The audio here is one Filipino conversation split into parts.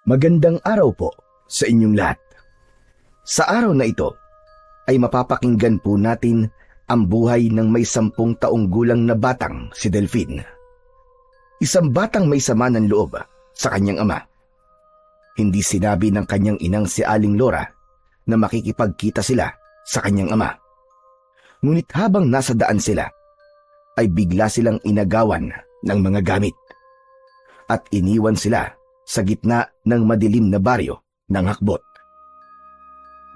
Magandang araw po sa inyong lahat. Sa araw na ito ay mapapakinggan po natin ang buhay ng may 10 taong gulang na batang si Delfin. Isang batang may sama ng loob sa kanyang ama. Hindi sinabi ng kanyang inang si Aling Lora na makikipagkita sila sa kanyang ama. Ngunit habang nasa daan sila, ay bigla silang inagawan ng mga gamit at iniwan sila sa gitna ng madilim na baryo ng Hakbot.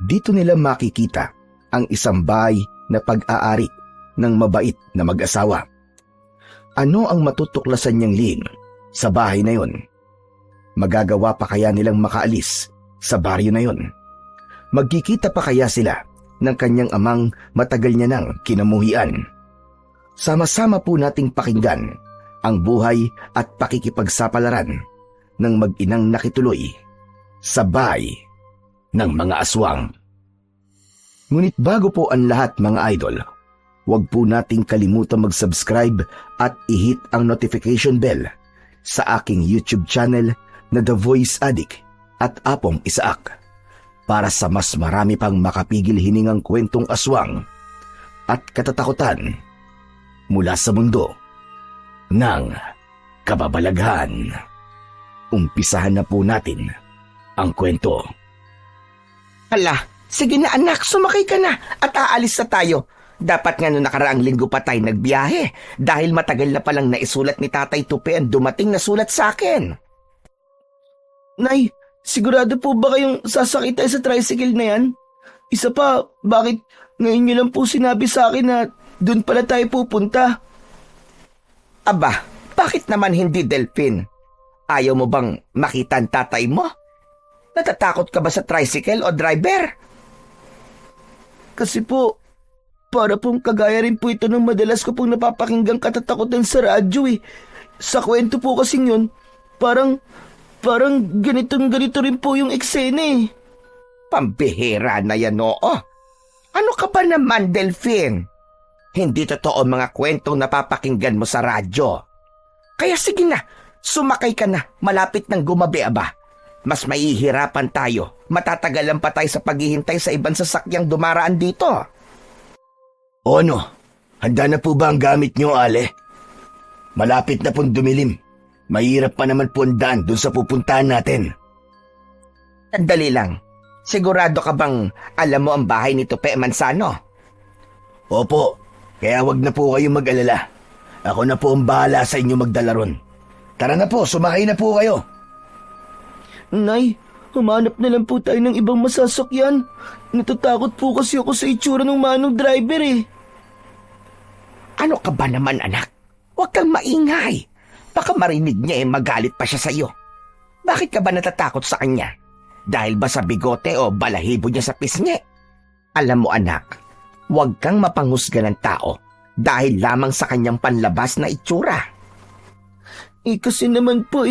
Dito nila makikita ang isang bahay na pag-aari ng mabait na mag-asawa. Ano ang matutuklasan niyang lihim sa bahay na yon? Magagawa pa kaya nilang makaalis sa baryo na yon? Magkikita pa kaya sila ng kanyang amang matagal niya nang kinamuhian? Sama-sama po nating pakinggan ang buhay at pakikipagsapalaran ng mag-inang nakituloy sa bahay ng mga aswang. Ngunit bago po ang lahat mga idol, huwag po nating kalimutan mag-subscribe at i-hit ang notification bell sa aking YouTube channel na The Voice Addict at Apong Isaak para sa mas marami pang makapigil hiningang kwentong aswang at katatakutan mula sa mundo ng kababalaghan. Umpisahan na po natin ang kwento. Hala, sige na anak, sumakay ka na at aalis na tayo. Dapat nga noong nakaraang linggo pa tayo nagbiyahe dahil matagal na palang naisulat ni Tatay Tupi ang dumating na sulat sa akin. Nay, sigurado po ba kayong sasakay tayo sa tricycle na yan? Isa pa, bakit ngayon niyo lang po sinabi sa akin na doon pala tayo pupunta? Aba, bakit naman hindi, Delfin? Ayaw mo bang makita ang tatay mo? Natatakot ka ba sa tricycle o driver? Kasi po, para pong kagaya rin po ito ng madalas ko pong napapakinggang katatakutan sa radyo eh. Sa kwento po kasing yun, parang ganito rin po yung eksena eh. Pambihira na yan, oo. Ano ka ba naman, Delfin? Hindi totoo mga kwentong napapakinggan mo sa radyo. Kaya sige na, sumakay ka na, malapit ng gumabi aba. Mas mahihirapan tayo, matatagalan pa tayo sa paghihintay sa ibang sasakyang dumaraan dito. O ano, handa na po ba ang gamit niyo, Ale? Malapit na pong dumilim. Mahirap pa naman po ang daan dun sa pupuntahan natin. Sandali lang, sigurado ka bang alam mo ang bahay ni Tupe Mansano? Opo, kaya wag na po kayong mag-alala. Ako na po ang bahala sa inyo magdala ron. Tara na po, sumakay na po kayo. Nay, humanap na lang po tayo ng ibang masasakyan. Natatakot po kasi ako sa itsura ng manong driver eh. Ano ka ba naman anak? Huwag kang maingay. Baka marinig niya magalit pa siya sa iyo. Bakit ka ba natatakot sa kanya? Dahil ba sa bigote o balahibo niya sa pisngi? Alam mo anak, huwag kang mapanghusga ng tao dahil lamang sa kanyang panlabas na itsura. Kasi naman po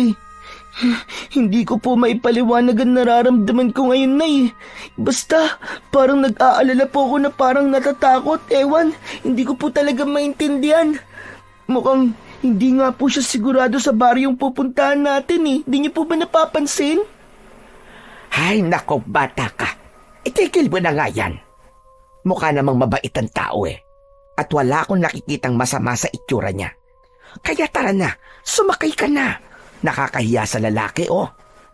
hindi ko po maipaliwanag ang nararamdaman ko ngayon, Nay. Basta, parang nag-aalala po ako na parang natatakot. Ewan, hindi ko po talaga maintindihan. Mukhang hindi nga po siya sigurado sa baryong pupuntahan natin eh. Hindi niyo po ba napapansin? Ay, nako bata ka. Itigil mo na nga yan. Mukha namang mabait ang tao eh. At wala akong nakikitang masama sa itsura niya. Kaya tara na, sumakay ka na. Nakakahiya sa lalaki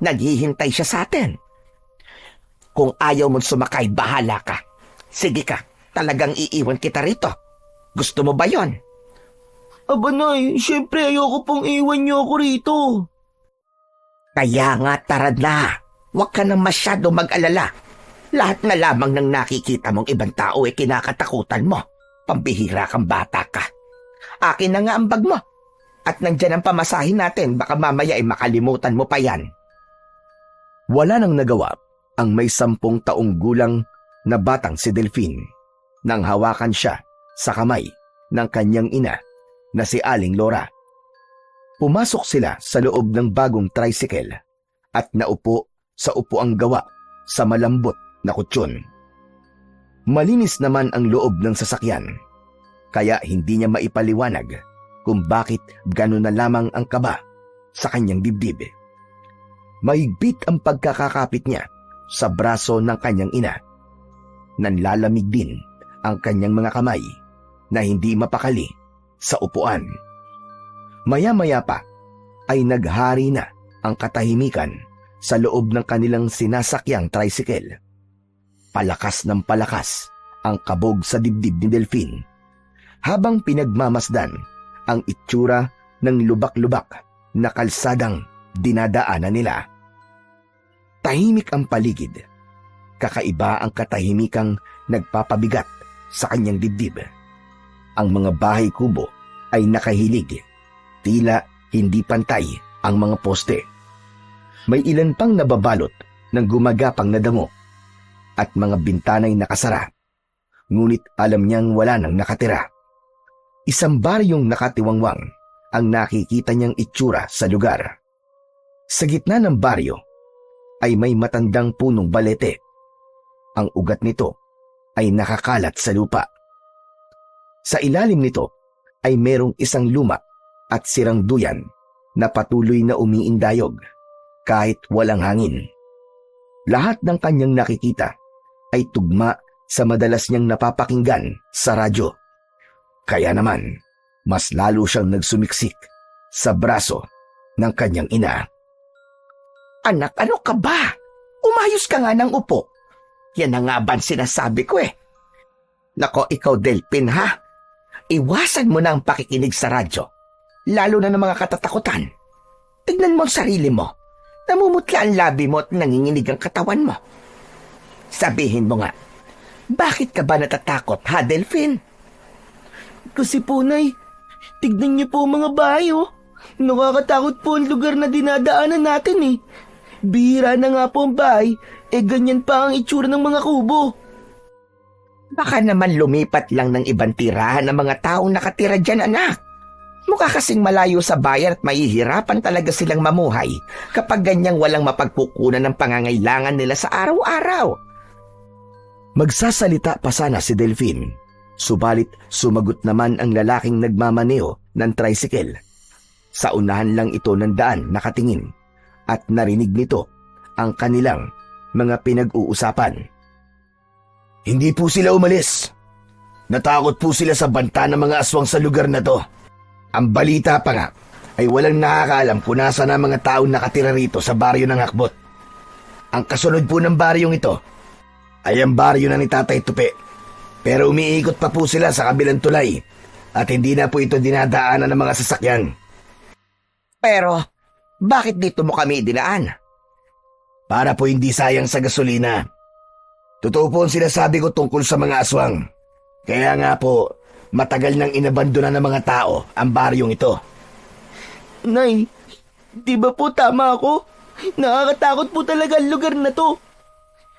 naghihintay siya sa atin. Kung ayaw mong sumakay, bahala ka. Sige ka, talagang iiwan kita rito. Gusto mo ba yon? Aba Nay, syempre ayoko pong iwan niyo ako rito. Kaya nga tara na. Huwag ka nang masyado mag-alala. Lahat na lamang ng nakikita mong ibang tao kinakatakutan mo. Pambihira kang bata ka. Akin na nga ang bag mo. At nandyan ang pamasahin natin, baka mamaya makalimutan mo pa yan. Wala nang nagawa ang may 10 taong gulang na batang si Delfin nang hawakan siya sa kamay ng kanyang ina na si Aling Lora. Pumasok sila sa loob ng bagong tricycle at naupo sa upuang gawa sa malambot na kutsyon. Malinis naman ang loob ng sasakyan, kaya hindi niya maipaliwanag kung bakit gano'n na lamang ang kaba sa kanyang dibdib. Mahigpit ang pagkakakapit niya sa braso ng kanyang ina. Nanlalamig din ang kanyang mga kamay na hindi mapakali sa upuan. Maya-maya pa ay naghari na ang katahimikan sa loob ng kanilang sinasakyang tricycle. Palakas ng palakas ang kabog sa dibdib ni Delphine habang pinagmamasdan ang itsura ng lubak-lubak na kalsadang dinadaanan nila. Tahimik ang paligid. Kakaiba ang katahimikang nagpapabigat sa kanyang dibdib. Ang mga bahay kubo ay nakahilig. Tila hindi pantay ang mga poste. May ilan pang nababalot ng gumagapang na damo at mga bintanay nakasara. Ngunit alam niyang wala nang nakatira. Isang baryong nakatiwangwang ang nakikita niyang itsura sa lugar. Sa gitna ng baryo ay may matandang punong balete. Ang ugat nito ay nakakalat sa lupa. Sa ilalim nito ay merong isang luma at sirang duyan na patuloy na umiindayog kahit walang hangin. Lahat ng kanyang nakikita ay tugma sa madalas niyang napapakinggan sa radyo. Kaya naman, mas lalo siyang nagsumiksik sa braso ng kanyang ina. Anak, ano ka ba? Umayos ka nga ng upo. Yan na nga ba sinasabi ko eh. Nako, ikaw Delphine ha? Iwasan mo na ang pakikinig sa radyo. Lalo na ng mga katatakutan. Tignan mo ang sarili mo. Namumutla ang labi mo at nanginginig ang katawan mo. Sabihin mo nga, bakit ka ba natatakot ha, Delphine? Kasi po, Nay, tignan niyo po mga bahay, oh. Nakakatakot po ang lugar na dinadaanan natin eh. Bihira na nga po ang bahay, ganyan pa ang itsura ng mga kubo. Baka naman lumipat lang ng ibang tirahan ng mga taong nakatira dyan, anak. Mukha kasing malayo sa bayan at mahihirapan talaga silang mamuhay kapag ganyang walang mapagkukunan ng pangangailangan nila sa araw-araw. Magsasalita pa sana si Delphine, subalit sumagot naman ang lalaking nagmamaneho ng tricycle. Sa unahan lang ito ng daan nakatingin at narinig nito ang kanilang mga pinag-uusapan. Hindi po sila umalis. Natakot po sila sa banta ng mga aswang sa lugar na to. Ang balita pa nga ay walang nakakaalam kung nasa na mga taong nakatira rito sa baryo ng Hakbot. Ang kasunod po ng baryong ito ay ang baryo na ni Tatay Tupi. Pero umiikot pa po sila sa kabilang tulay at hindi na po ito dinadaanan ng mga sasakyan. Pero, bakit dito mo kami dinaan? Para po hindi sayang sa gasolina. Totoo po ang sinasabi ko tungkol sa mga aswang. Kaya nga po, matagal nang inabandona ng mga tao ang baryong ito. Nay, di ba po tama ako? Nakakatakot po talaga ang lugar na to.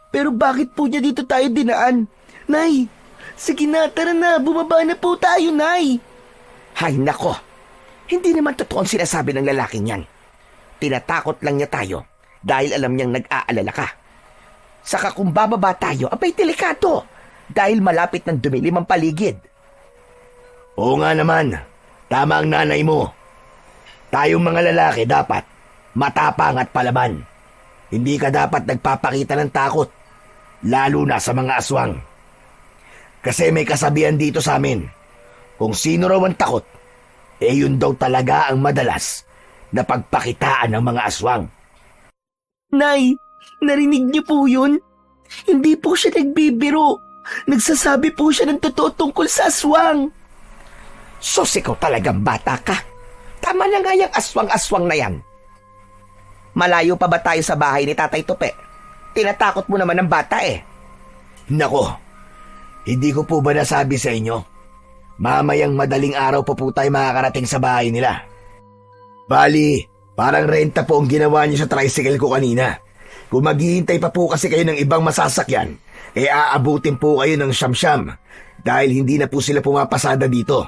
Pero bakit po niya dito tayo dinaan? Nay, sige na, tara na, bumaba na po tayo, Nay. Hay nako, hindi naman totoo ang sinasabi ng lalaking yan. Tinatakot lang niya tayo dahil alam niyang nag-aalala ka. Saka kung bababa tayo, abay delikado dahil malapit ng dumilim ang paligid. Oo nga naman, tama ang nanay mo. Tayong mga lalaki dapat matapang at palaban. Hindi ka dapat nagpapakita ng takot, lalo na sa mga aswang. Kasi may kasabihan dito sa amin, kung sino raw ang takot, yun daw talaga ang madalas na pagpakitaan ng mga aswang. Nay, narinig niyo po yun? Hindi po siya nagbibiro. Nagsasabi po siya ng totoo tungkol sa aswang. Sus, ikaw talagang bata ka. Tama na nga yung aswang-aswang na yan. Malayo pa ba tayo sa bahay ni Tatay Tupi? Tinatakot mo naman ng bata eh. Nako, hindi ko po ba nasabi sa inyo? Mamayang madaling araw pa po tayo makakarating sa bahay nila. Bali, parang renta po ang ginawa niyo sa tricycle ko kanina. Kung maghihintay pa po kasi kayo ng ibang masasakyan, aabutin po kayo ng siyam-siyam dahil hindi na po sila pumapasada dito.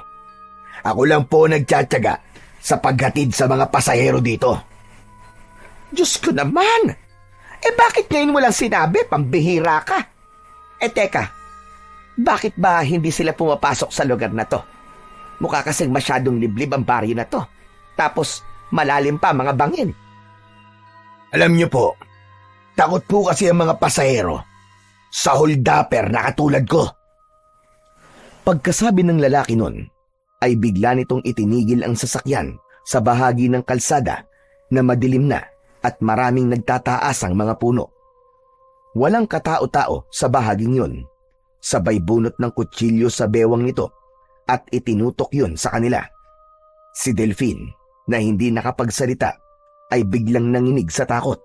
Ako lang po nagtsatsaga sa paghatid sa mga pasahero dito. Diyos ko naman! Bakit ngayon walang sinabi? Pambihira ka. Teka, bakit ba hindi sila pumapasok sa lugar na to? Mukha kasing masyadong liblib ang baryo na to. Tapos malalim pa mga bangin. Alam niyo po, takot po kasi ang mga pasahero sa holdapper na katulad ko. Pagkasabi ng lalaki nun, ay bigla nitong itinigil ang sasakyan sa bahagi ng kalsada na madilim na at maraming nagtataasang mga puno. Walang katao-tao sa bahaging yun. Sabay bunot ng kutsilyo sa bewang nito at itinutok yun sa kanila. Si Delphine, na hindi nakapagsalita, ay biglang nanginig sa takot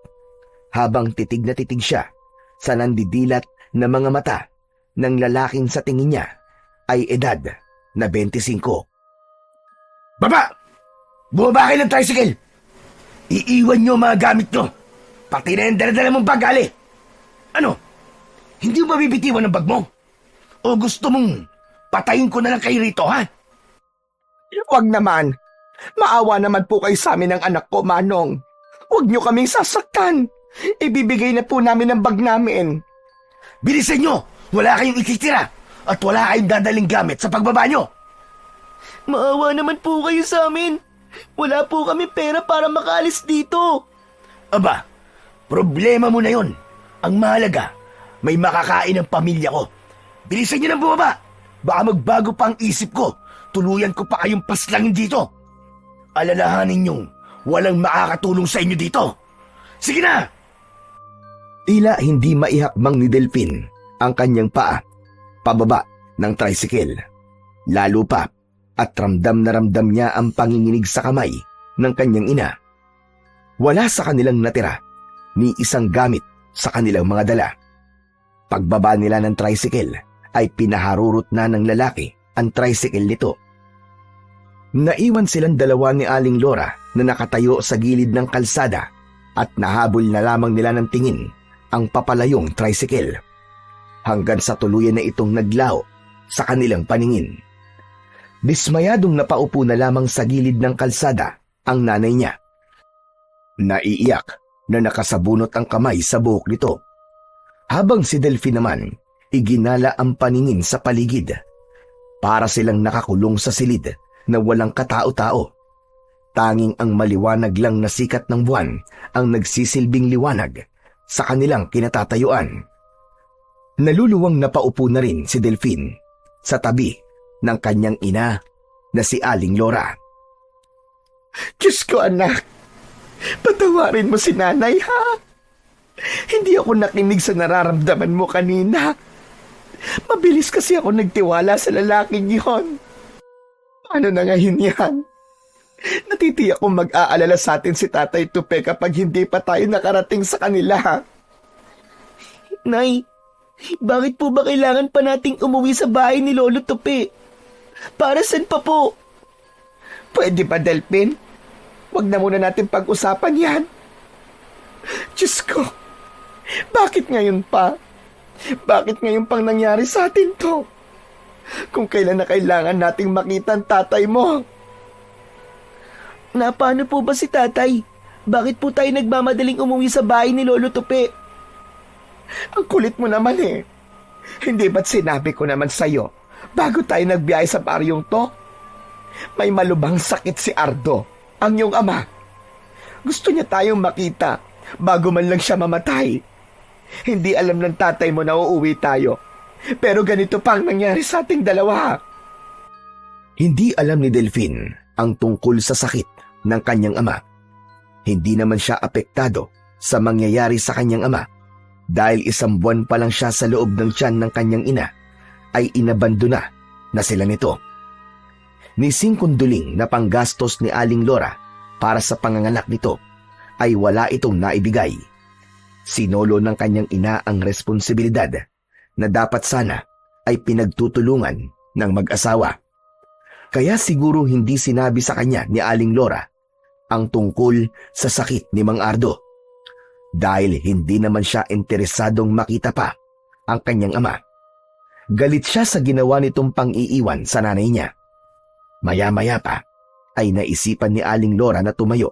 habang titig na titig siya sa nandidilat na mga mata ng lalaking sa tingin niya ay edad na 25. Baba! Bumaba kayo ng tricycle! Iiwan niyo mga gamit niyo, pati na yung dala-dala mong bagali. Ano? Hindi mo mabibitiwan ng bag mo? O gusto mong patayin ko na lang kayo rito, ha? Huwag naman. Maawa naman po kayo sa amin ng anak ko, Manong. Huwag niyo kaming sasaktan. Ibibigay na po namin ang bag namin. Bilisan niyo! Wala kayong ititira at wala kayong dadaling gamit sa pagbaba niyo. Maawa naman po kayo sa amin. Wala po kami pera para makaalis dito. Aba, problema mo na yon. Ang mahalaga, may makakain ang pamilya ko. Bilisan niyo nang bumaba. Baka magbago pa ang isip ko. Tuluyan ko pa kayong paslangin dito. Alalahanin niyong walang makakatulong sa inyo dito. Sige na! Tila hindi maihakbang ni Delphine ang kanyang paa pababa ng tricycle. Lalo pa at ramdam na ramdam niya ang panginginig sa kamay ng kanyang ina. Wala sa kanilang natira ni isang gamit sa kanilang mga dala. Pagbaba nila ng tricycle ay pinaharurot na ng lalaki ang tricycle nito. Naiwan silang dalawa ni Aling Lora na nakatayo sa gilid ng kalsada at nahabol na lamang nila ng tingin ang papalayong tricycle hanggang sa tuluyan na itong naglaho sa kanilang paningin. Dismayadong napaupo na lamang sa gilid ng kalsada ang nanay niya. Naiiyak na nakasabunot ang kamay sa buhok nito. Habang si Delphine naman, iginala ang paningin sa paligid. Para silang nakakulong sa silid na walang katao-tao. Tanging ang maliwanag lang na sikat ng buwan ang nagsisilbing liwanag sa kanilang kinatatayuan. Naluluwang napaupo na rin si Delphine sa tabi ng kanyang ina na si Aling Lora. Diyos ko, anak. Patawarin mo si nanay, ha? Hindi ako nakinig sa nararamdaman mo kanina. Mabilis kasi ako nagtiwala sa lalaking iyon. Paano na ngayon yan? Natitiyak kong mag-aalala sa atin si Tatay Tupe kapag hindi pa tayo nakarating sa kanila. Nay, bakit po ba kailangan pa nating umuwi sa bahay ni Lolo Tupe? Para saan pa po? Pwede ba, Delphine? Huwag na muna natin pag-usapan yan. Diyos ko, bakit ngayon pa? Bakit ngayon pang nangyari sa atin to? Kung kailan na kailangan nating makita ang tatay mo. Na paano po ba si tatay? Bakit po tayo nagmamadaling umuwi sa bahay ni Lolo Tupe? Ang kulit mo naman eh. Hindi ba't sinabi ko naman sa'yo bago tayo nagbiyahe sa baryong to? May malubhang sakit si Ardo, ang iyong ama. Gusto niya tayong makita bago man lang siya mamatay. Hindi alam ng tatay mo na uuwi tayo. Pero ganito pang nangyari sa ating dalawa. Hindi alam ni Delphine ang tungkol sa sakit ng kanyang ama. Hindi naman siya apektado sa mangyayari sa kanyang ama dahil 1 buwan pa lang siya sa loob ng tiyan ng kanyang ina ay inabandona na sila nito. Ni singkunduling na panggastos ni Aling Lora para sa panganganak nito ay wala itong naibigay. Sinolo ng kanyang ina ang responsibilidad na dapat sana ay pinagtutulungan ng mag-asawa. Kaya siguro hindi sinabi sa kanya ni Aling Lora ang tungkol sa sakit ni Mang Ardo dahil hindi naman siya interesadong makita pa ang kanyang ama. Galit siya sa ginawa nitong pang-iiwan sa nanay niya. Maya-maya pa ay naisipan ni Aling Lora na tumayo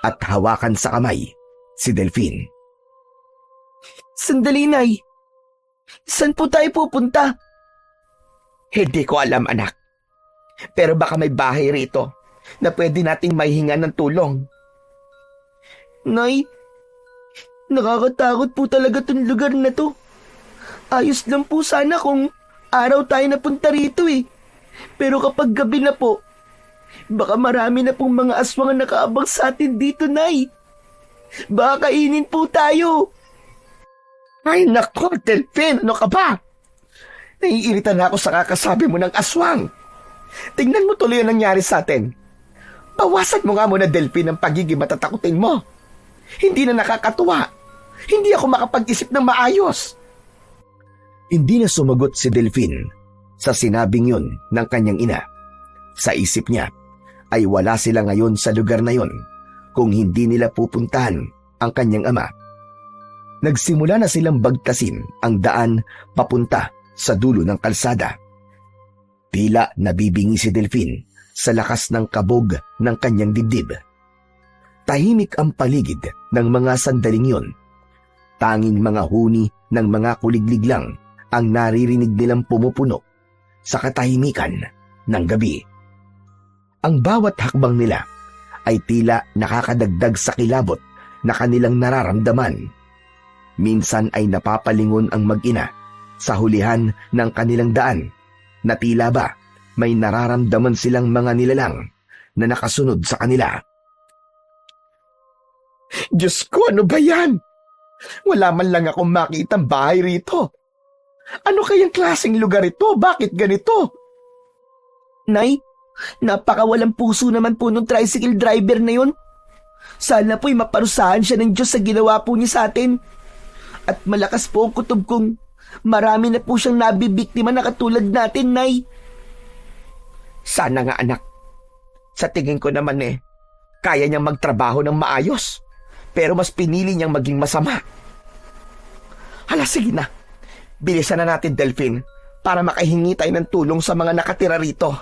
at hawakan sa kamay si Delphine. Sandali, Nay. Saan po tayo pupunta? Hindi ko alam, anak. Pero baka may bahay rito na pwede nating maihingan ng tulong. Nay, Nakakatakot po talaga tong lugar na to. Ayos lang po sana kung araw tayo napunta rito eh. Pero kapag gabi na po, baka marami na pong mga aswang ang nakaabang sa atin dito, Nay. Baka kainin po tayo. Ay nako, Delphin, ano ka ba? Naiirita na ako sa kakasabi mo ng aswang. Tingnan mo tuloy ang nangyari sa atin. Bawasan mo nga muna, Delphin, ang pagiging matatakutin mo. Hindi na nakakatuwa. Hindi ako makapag-isip ng maayos. Hindi na sumagot si Delphin sa sinabing yun ng kanyang ina. Sa isip niya ay wala sila ngayon sa lugar na yun kung hindi nila pupuntahan ang kanyang ama. Nagsimula na silang bagtasin ang daan papunta sa dulo ng kalsada. Tila nabibingi si Delphin sa lakas ng kabog ng kanyang dibdib. Tahimik ang paligid ng mga sandaling yun. Tanging mga huni ng mga kuliglig lang ang naririnig nilang pumupuno sa katahimikan ng gabi. Ang bawat hakbang nila ay tila nakakadagdag sa kilabot na kanilang nararamdaman. Minsan ay napapalingon ang mag-ina sa hulihan ng kanilang daan na tila ba may nararamdaman silang mga nilalang na nakasunod sa kanila. Diyos ko, ano ba yan? Wala man lang akong makitang bahay rito. Ano kayang klaseng lugar ito? Bakit ganito? Nay, napakawalang puso naman po nung tricycle driver na yun. Sana po'y maparusahan siya ng Diyos sa ginawa po niya sa atin. At malakas po ang kutob kong marami na po siyang nabibiktima na katulad natin, Nay. Sana nga, anak. Sa tingin ko naman kaya niyang magtrabaho ng maayos. Pero mas pinili niyang maging masama. Hala, sige na. Bilisan na natin, Delphin, para makahingi tayo ng tulong sa mga nakatira rito.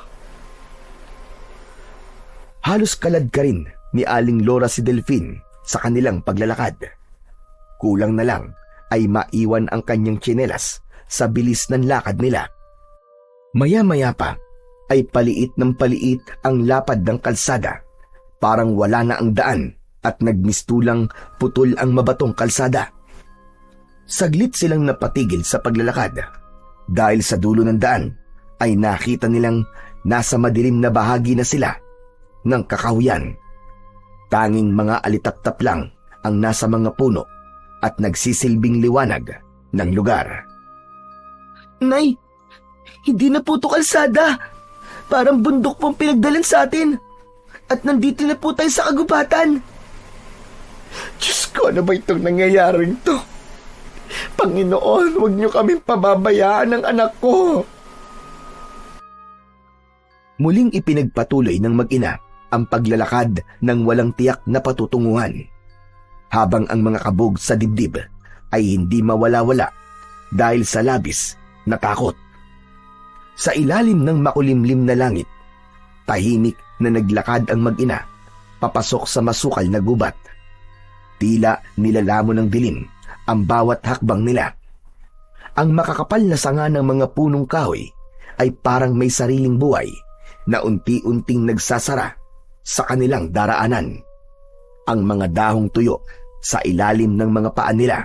Halos kalad ka rin ni Aling Lora si Delphin sa kanilang paglalakad. Kulang na lang ay maiwan ang kanyang tsinelas sa bilis ng lakad nila. Maya-maya pa ay paliit ng paliit ang lapad ng kalsada. Parang wala na ang daan at nagmistulang putol ang mabatong kalsada. Saglit silang napatigil sa paglalakad dahil sa dulo ng daan ay nakita nilang nasa madilim na bahagi na sila ng kakahuyan. Tanging mga alitap-tap lang ang nasa mga puno at nagsisilbing liwanag ng lugar. Nay, hindi na po ito kalsada. Parang bundok pong pinagdalan sa atin. At nandito na po tayo sa kagubatan. Diyos ko, ano ba itong nangyayaring to? Panginoon, huwag niyo kaming pababayaan ng anak ko. Muling ipinagpatuloy ng mag-ina ang paglalakad ng walang tiyak na patutunguhan. Habang ang mga kabog sa dibdib ay hindi mawala-wala dahil sa labis na takot. Sa ilalim ng makulimlim na langit, tahimik na naglakad ang mag-ina papasok sa masukal na gubat. Tila nilalamon ng dilim ang bawat hakbang nila. Ang makakapal na sanga ng mga punong kahoy ay parang may sariling buhay na unti-unting nagsasara sa kanilang daraanan. Ang mga dahong tuyo sa ilalim ng mga paa nila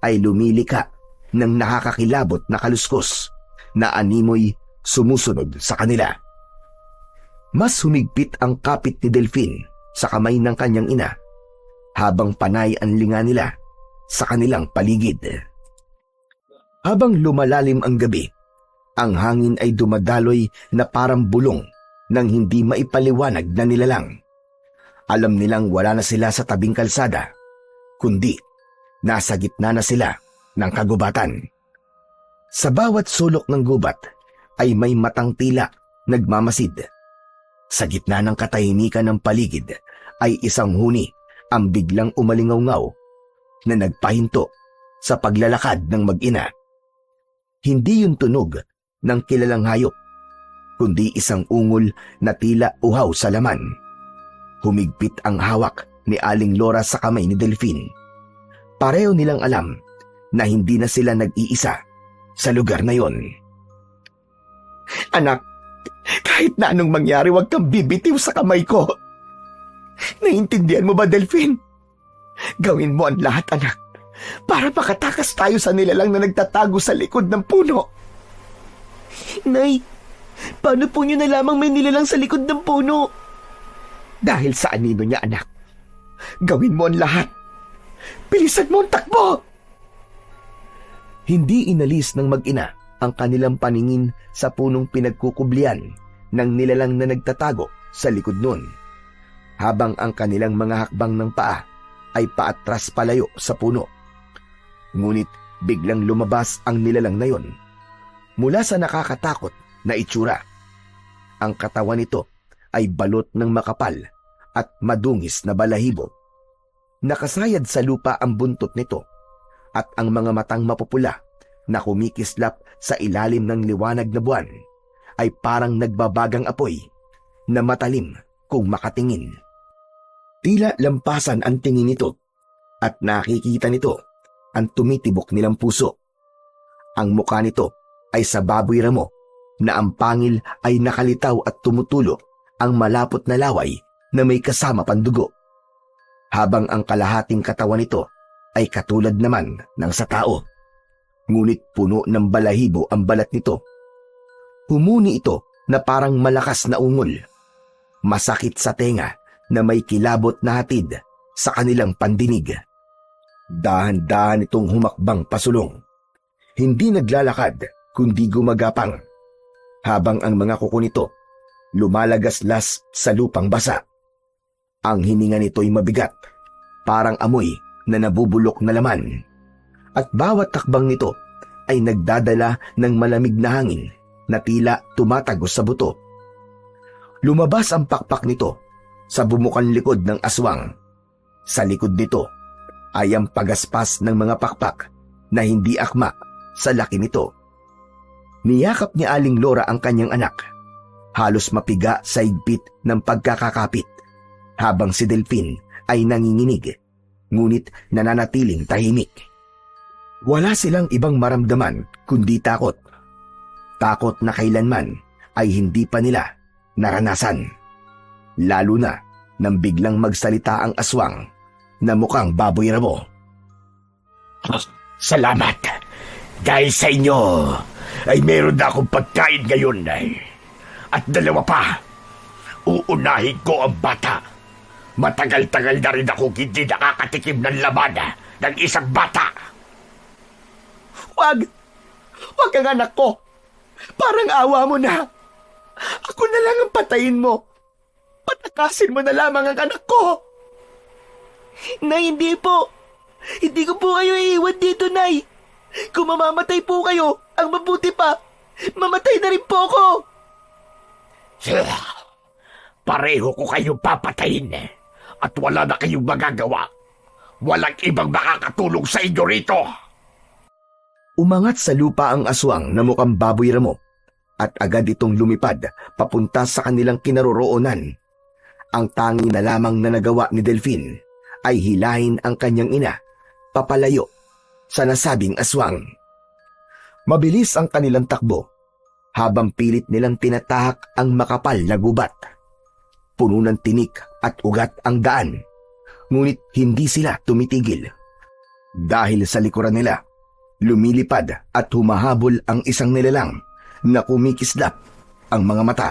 ay lumilika ng nakakakilabot na kaluskos na animoy sumusunod sa kanila. Mas humigpit ang kapit ni Delphin sa kamay ng kanyang ina habang panay ang linga nila sa kanilang paligid. Habang lumalalim ang gabi, ang hangin ay dumadaloy na parang bulong ng hindi maipaliwanag na nilalang. Alam nilang wala na sila sa tabing kalsada, kundi nasa gitna na sila ng kagubatan. Sa bawat sulok ng gubat ay may matang tila nagmamasid. Sa gitna ng katahimikan ng paligid ay isang huni ang biglang umalingaw-ngaw na nagpahinto sa paglalakad ng mag-ina. Hindi yun tunog ng kilalang hayop, kundi isang ungol na tila uhaw sa laman. Humigpit ang hawak ni Aling Lora sa kamay ni Delphin. Pareho nilang alam na hindi na sila nag-iisa sa lugar na yon. Anak, kahit na anong mangyari, huwag kang bibitiw sa kamay ko. Naiintindihan mo ba, Delphin? Gawin mo ang lahat, anak, para makatakas tayo sa nilalang na nagtatago sa likod ng puno. Nay, paano po niyo nalamang may nilalang sa likod ng puno? Dahil sa anino niya, anak. Gawin mo ang lahat. Bilisan mo ang takbo! Hindi inalis ng mag-ina ang kanilang paningin sa punong pinagkukublian ng nilalang na nagtatago sa likod nun, habang ang kanilang mga hakbang ng paa ay paatras palayo sa puno. Ngunit biglang lumabas ang nilalang na yon mula sa nakakatakot na itsura. Ang katawan nito ay balot ng makapal at madungis na balahibo. Nakasayad sa lupa ang buntot nito at ang mga matang mapupula na kumikislap sa ilalim ng liwanag na buwan ay parang nagbabagang apoy na matalim kung makatingin. Tila lampasan ang tingin nito at nakikita nito ang tumitibok nilang puso. Ang mukha nito ay sa baboy ramo na ang pangil ay nakalitaw at tumutulo ang malapot na laway na may kasama pandugo, habang ang kalahating katawan nito ay katulad naman ng sa tao. Ngunit puno ng balahibo ang balat nito. Humuni ito na parang malakas na ungol. Masakit sa tenga na may kilabot na hatid sa kanilang pandinig. Dahan-dahan itong humakbang pasulong. Hindi naglalakad kundi gumagapang, habang ang mga kuko nito lumalagaslas sa lupang basa. Ang hininga nito'y mabigat, parang amoy na nabubulok na laman, at bawat takbang nito ay nagdadala ng malamig na hangin na tila tumatagos sa buto. Lumabas ang pakpak nito sa bumukan likod ng aswang. Sa likod nito ay ang pagaspas ng mga pakpak na hindi akma sa laki nito. Niyakap ni Aling Lora ang kanyang anak, halos mapiga sa higpit ng pagkakakapit, habang si Delphine ay nanginginig, ngunit nananatiling tahimik. Wala silang ibang maramdaman kundi takot. Takot na kailanman ay hindi pa nila naranasan. Lalo na nang biglang magsalita ang aswang na mukhang baboy ramo. Salamat. Dahil sa inyo ay meron na akong pagkain ngayon. At dalawa pa, uunahin ko ang bata. Matagal-tagal na rin akong hindi nakakatikim ng laman ng isang bata. Wag ang anak ko. Parang awa mo na. Ako na lang ang patayin mo. Patakasin mo na lamang ang anak ko. Nay, hindi po. Hindi ko po kayo iiwan dito, Nay. Kung mamamatay po kayo, ang mabuti pa, mamatay na rin po ako. Pareho ko kayong papatayin at wala na kayong magagawa. Walang ibang makakatulong sa inyo rito. Umangat sa lupa ang aswang na mukhang baboy ramo at agad itong lumipad papunta sa kanilang kinaroroonan. Ang tangi na lamang na nagawa ni Delphine ay hilahin ang kanyang ina papalayo sa nasabing aswang. Mabilis ang kanilang takbo habang pilit nilang tinatahak ang makapal na gubat. Puno ng tinik at ugat ang daan, ngunit hindi sila tumitigil. Dahil sa likuran nila, lumilipad at humahabol ang isang nilalang na kumikislap ang mga mata.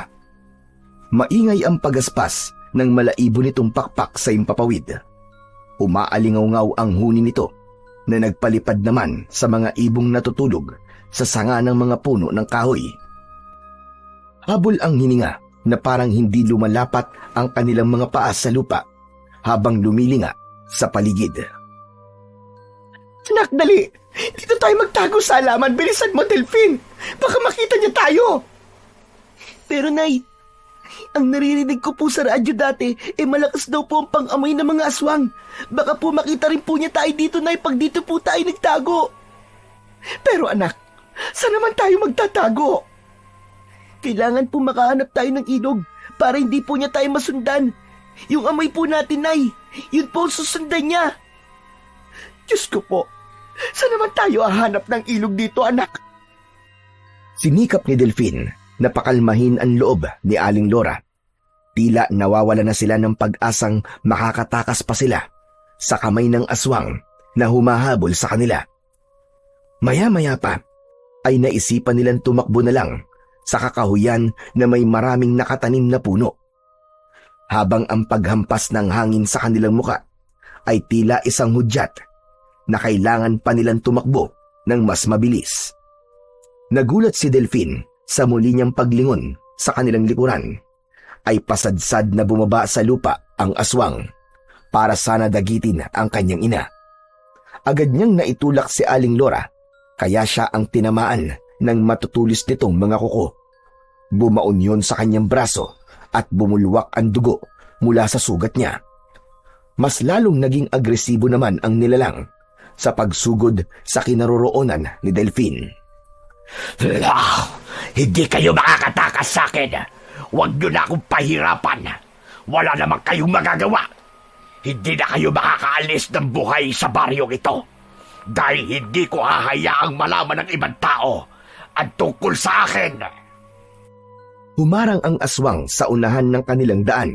Maingay ang pagaspas ng malaibo nitong pakpak sa impapawid. Umaalingaw-ngaw ang huni nito na nagpalipad naman sa mga ibong natutulog sa sanga ng mga puno ng kahoy. Habol ang hininga na parang hindi lumalapat ang kanilang mga paa sa lupa habang lumilinga sa paligid. Anak, dali! Dito tayo magtago sa halaman. Bilisan mo, Delphine! Baka makita niya tayo! Pero Nay, ang naririnig ko po sa radyo dati, malakas daw po ang pang-amoy ng mga aswang. Baka po makita rin po niya tayo dito, Nay, pag dito po tayo nagtago. Pero anak, saan naman tayo magtatago? Kailangan po makahanap tayo ng ilog para hindi po niya tayo masundan. Yung amoy po natin, Nay, yun po ang susundan niya. Diyos ko po, saan naman tayo hahanap ng ilog dito, anak? Sinikap ni Delphine na pakalmahin ang loob ni Aling Lora. Tila nawawala na sila ng pag-asang makakatakas pa sila sa kamay ng aswang na humahabol sa kanila. Maya-maya pa ay naisipan nilang tumakbo na lang sa kakahuyan na may maraming nakatanim na puno. Habang ang paghampas ng hangin sa kanilang muka ay tila isang hudyat na kailangan pa nilang tumakbo ng mas mabilis. Nagulat si Delphine sa muli niyang paglingon sa kanilang likuran. Ay pasadsad na bumaba sa lupa ang aswang para sana dagitin ang kanyang ina. Agad niyang naitulak si Aling Lora, kaya siya ang tinamaan ng matutulis nitong mga kuko. Bumaon yon sa kanyang braso at bumulwak ang dugo mula sa sugat niya. Mas lalong naging agresibo naman ang nilalang sa pagsugod sa kinaroroonan ni Delphine. Hindi kayo makakatakas sa akin. Huwag nyo na akong pahirapan. Wala naman kayong magagawa. Hindi na kayo makakaalis ng buhay sa baryong ito. Dahil hindi ko hahayaang malaman ng ibang tao ang tungkol sa akin. Humarang ang aswang sa unahan ng kanilang daan.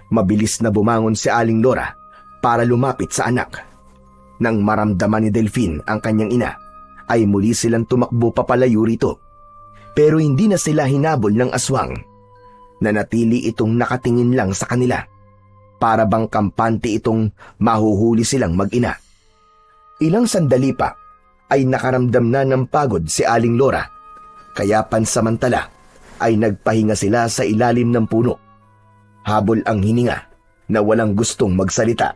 Mabilis na bumangon si Aling Lora para lumapit sa anak. Nang maramdaman ni Delphine ang kanyang ina, ay muli silang tumakbo papalayo rito. Pero hindi na sila hinabol ng aswang. Nanatili itong nakatingin lang sa kanila. Para bang kampante itong mahuhuli silang mag-ina. Ilang sandali pa ay nakaramdam na ng pagod si Aling Lora. Kaya pansamantala ay nagpahinga sila sa ilalim ng puno. Habol ang hininga na walang gustong magsalita.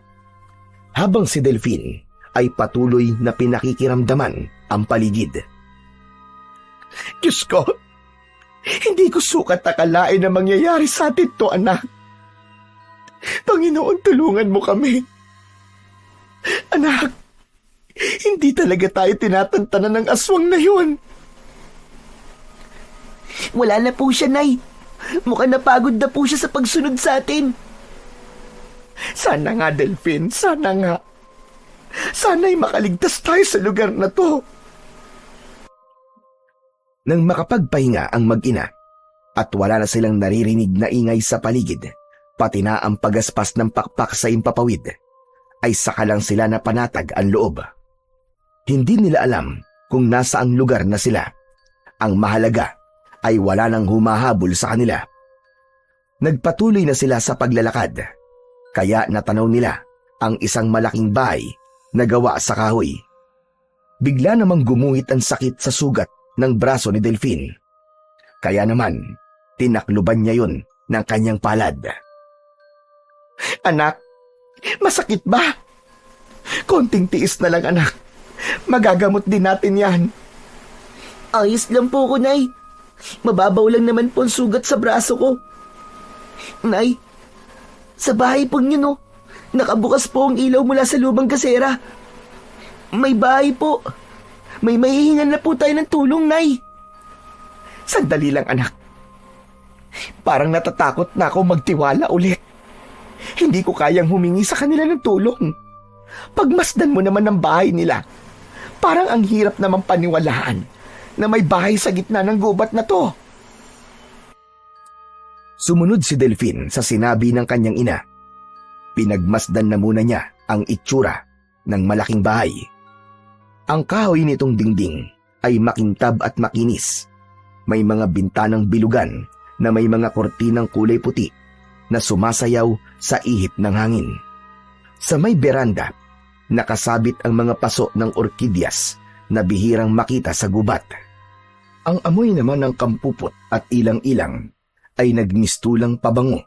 Habang si Delphine ay patuloy na pinakikiramdaman ang paligid. Diyos ko, hindi ko sukat akalain na mangyayari sa atin to, anak. Panginoon, tulungan mo kami. Anak, hindi talaga tayo tinatantanan ng aswang na yun. Wala na po siya, Nay. Mukhang napagod na po siya sa pagsunod sa atin. Sana nga, Delphine, sana nga. Sana'y makaligtas tayo sa lugar na to. Nang makapagpahinga ang mag-ina at wala na silang naririnig na ingay sa paligid, pati na ang pagaspas ng pakpak sa impapawid, ay saka lang sila na panatag ang loob. Hindi nila alam kung nasaang lugar na sila. Ang mahalaga ay wala nang humahabol sa kanila. Nagpatuloy na sila sa paglalakad, kaya natanaw nila ang isang malaking bahay na gawa sa kahoy. Bigla namang gumuhit ang sakit sa sugat ng braso ni Delphine. Kaya naman, tinakluban niya yun ng kanyang palad. Anak, masakit ba? Konting tiis na lang, anak. Magagamot din natin yan. Ayos lang po ko, Nay. Mababaw lang naman po ang sugat sa braso ko. Nay, sa bahay po niyo, no? Nakabukas po ang ilaw mula sa lubang kasera. May bahay po. May mahihingan na po tayo ng tulong, Nay. Sandali lang, anak. Parang natatakot na ako magtiwala ulit. Hindi ko kayang humingi sa kanila ng tulong. Pagmasdan mo naman ng bahay nila, parang ang hirap naman paniwalaan na may bahay sa gitna ng gubat na to. Sumunod si Delphine sa sinabi ng kanyang ina. Pinagmasdan na muna niya ang itsura ng malaking bahay. Ang kahoy nitong dingding ay makintab at makinis. May mga bintanang bilugan na may mga kortinang kulay puti na sumasayaw sa ihip ng hangin. Sa may beranda, nakasabit ang mga paso ng orkidyas na bihirang makita sa gubat. Ang amoy naman ng kampupot at ilang-ilang ay nagmistulang pabango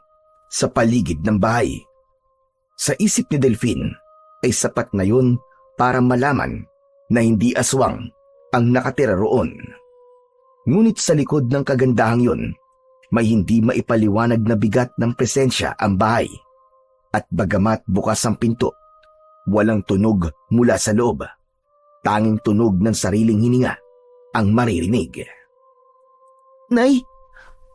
sa paligid ng bahay. Sa isip ni Delphine ay sapat na yun para malaman na hindi aswang ang nakatira roon. Ngunit sa likod ng kagandahang yun, may hindi maipaliwanag na bigat ng presensya ang bahay. At bagamat bukas ang pinto, walang tunog mula sa loob. Tanging tunog ng sariling hininga ang maririnig. Nay,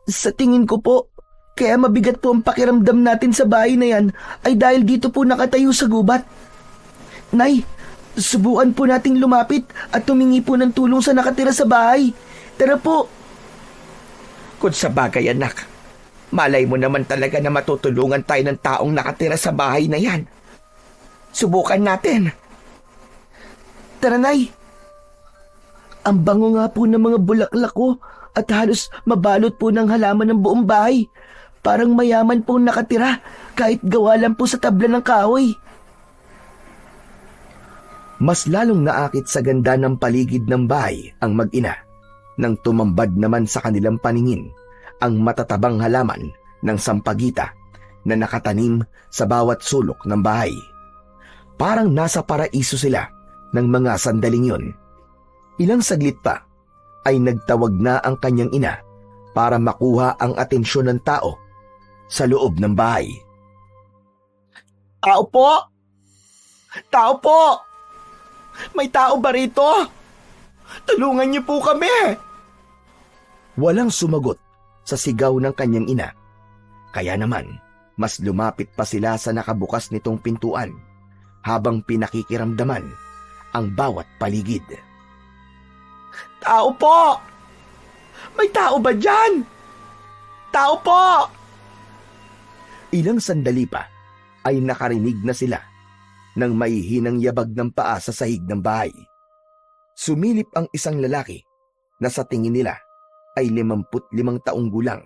sa tingin ko po, kaya mabigat po ang pakiramdam natin sa bahay na yan ay dahil dito po nakatayo sa gubat. Nay, subukan po nating lumapit at tumingi po ng tulong sa nakatira sa bahay. Tara po. Kung sa bagay, anak, malay mo naman talaga na matutulungan tayo ng taong nakatira sa bahay na yan. Subukan natin. Tara, Nay. Ang bango nga po ng mga bulaklak ko at halos mabalot po ng halaman ng buong bahay. Parang mayaman po nakatira kahit gawa lang po sa tabla ng kahoy. Mas lalong naakit sa ganda ng paligid ng bahay ang mag-ina nang tumambad naman sa kanilang paningin ang matatabang halaman ng sampagita na nakatanim sa bawat sulok ng bahay. Parang nasa paraiso sila ng mga sandaling yun. Ilang saglit pa ay nagtawag na ang kanyang ina para makuha ang atensyon ng tao sa loob ng bahay. Tao po! Tao po! May tao ba rito? Tulungan niyo po kami! Walang sumagot sa sigaw ng kanyang ina. Kaya naman, mas lumapit pa sila sa nakabukas nitong pintuan habang pinakikiramdaman ang bawat paligid. Tao po! May tao ba dyan? Tao po! Ilang sandali pa ay nakarinig na sila ng may hinang yabag ng paa sa sahig ng bahay. Sumilip ang isang lalaki na sa tingin nila ay 55 taong gulang,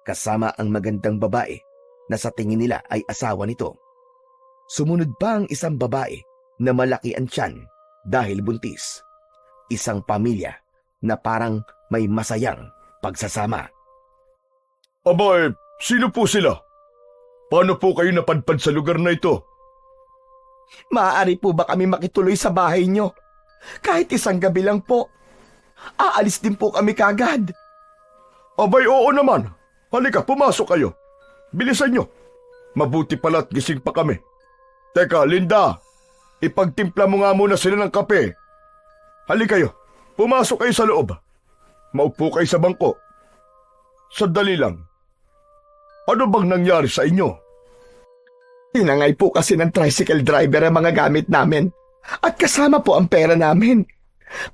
kasama ang magandang babae na sa tingin nila ay asawa nito. Sumunod pa ang isang babae na malaki ang tiyan dahil buntis. Isang pamilya na parang may masayang pagsasama. Abay, sino po sila? Paano po kayo napadpad sa lugar na ito? Maaari po ba kami makituloy sa bahay nyo? Kahit isang gabi lang po. Aalis din po kami kagad. Abay, oo naman. Halika, pumasok kayo. Bilisan nyo. Mabuti pala't gising pa kami. Teka, Linda, ipagtimpla mo nga muna sila ng kape. Halika kayo, pumasok kayo sa loob. Maupo kayo sa bangko. Sandali lang. Ano bang nangyari sa inyo? Tinangay po kasi ng tricycle driver ang mga gamit namin. At kasama po ang pera namin.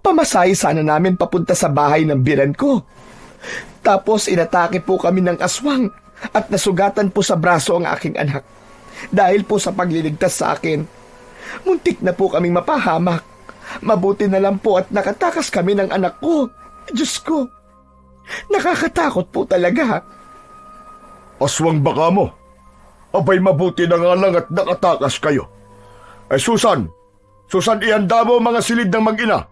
Pamasahe sana namin papunta sa bahay ng biran ko. Tapos inatake po kami ng aswang at nasugatan po sa braso ang aking anak. Dahil po sa pagliligtas sa akin, muntik na po kaming mapahamak. Mabuti na lang po at nakatakas kami ng anak ko. Diyos ko, nakakatakot po talaga. Aswang baka mo. Abay, mabuti na nga lang at nakatakas kayo. Ay Susan, ihanda mo mga silid ng mag-ina.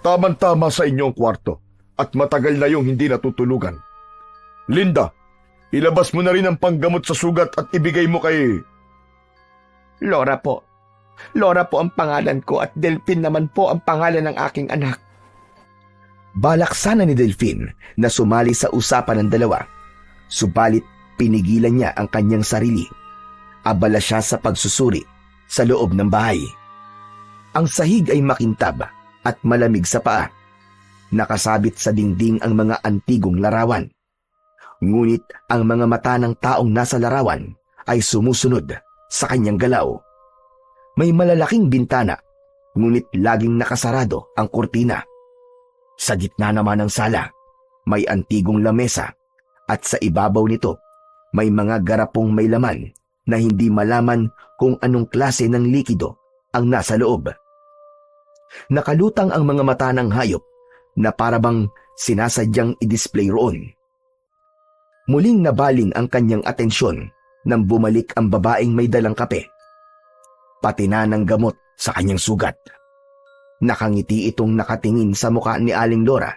Tama-tama sa inyong kwarto at matagal na yung hindi natutulugan. Linda, ilabas mo na rin ang panggamot sa sugat at ibigay mo kay... Laura po. Laura po ang pangalan ko at Delphine naman po ang pangalan ng aking anak. Balak sana ni Delphine na sumali sa usapan ng dalawa. Subalit pinigilan niya ang kanyang sarili. Abala siya sa pagsusuri sa loob ng bahay. Ang sahig ay makintab at malamig sa paa. Nakasabit sa dingding ang mga antigong larawan. Ngunit ang mga mata ng taong nasa larawan ay sumusunod sa kanyang galaw. May malalaking bintana, ngunit laging nakasarado ang kurtina. Sa gitna naman ng sala, may antigong lamesa at sa ibabaw nito may mga garapong may laman na hindi malaman kung anong klase ng likido ang nasa loob. Nakalutang ang mga mata ng hayop na parabang sinasadyang i-display roon. Muling nabaling ang kanyang atensyon nang bumalik ang babaeng may dalang kape. Pati na ng gamot sa kanyang sugat. Nakangiti itong nakatingin sa muka ni Aling Laura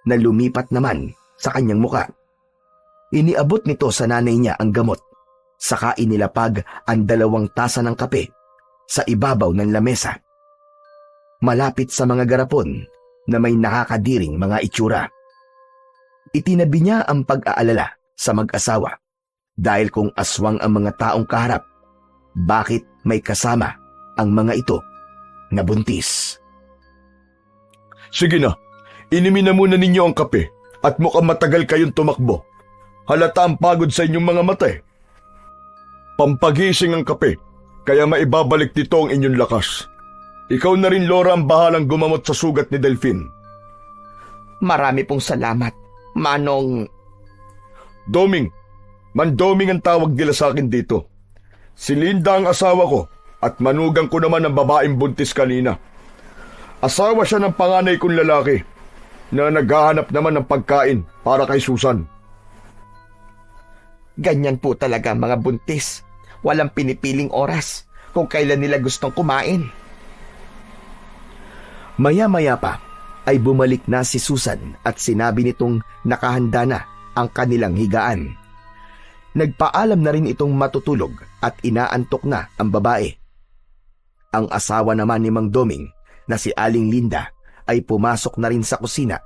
na lumipat naman sa kanyang muka. Iniabot nito sa nanay niya ang gamot, saka inilapag ang 2 tasa ng kape sa ibabaw ng lamesa. Malapit sa mga garapon na may nakakadiring mga itsura. Itinabi niya ang pag-aalala sa mag-asawa dahil kung aswang ang mga taong kaharap, bakit may kasama ang mga ito na buntis? Sige na, inimin na muna ninyo ang kape at mukhang matagal kayong tumakbo. Halata ang pagod sa inyong mga mata eh. Pampagising ang kape, kaya maibabalik dito ang inyong lakas. Ikaw na rin, Laura, ang bahalang gumamot sa sugat ni Delphine. Marami pong salamat, Manong... Doming. Mandoming ang tawag nila sa akin dito. Si Linda ang asawa ko at manugang ko naman ang babaeng buntis kanina. Asawa siya ng panganay kong lalaki na naghahanap naman ng pagkain para kay Susan. Ganyan po talaga mga buntis. Walang pinipiling oras kung kailan nila gustong kumain. Maya-maya pa ay bumalik na si Susan at sinabi nitong nakahanda na ang kanilang higaan. Nagpaalam na rin itong matutulog at inaantok na ang babae. Ang asawa naman ni Mang Doming na si Aling Linda ay pumasok na rin sa kusina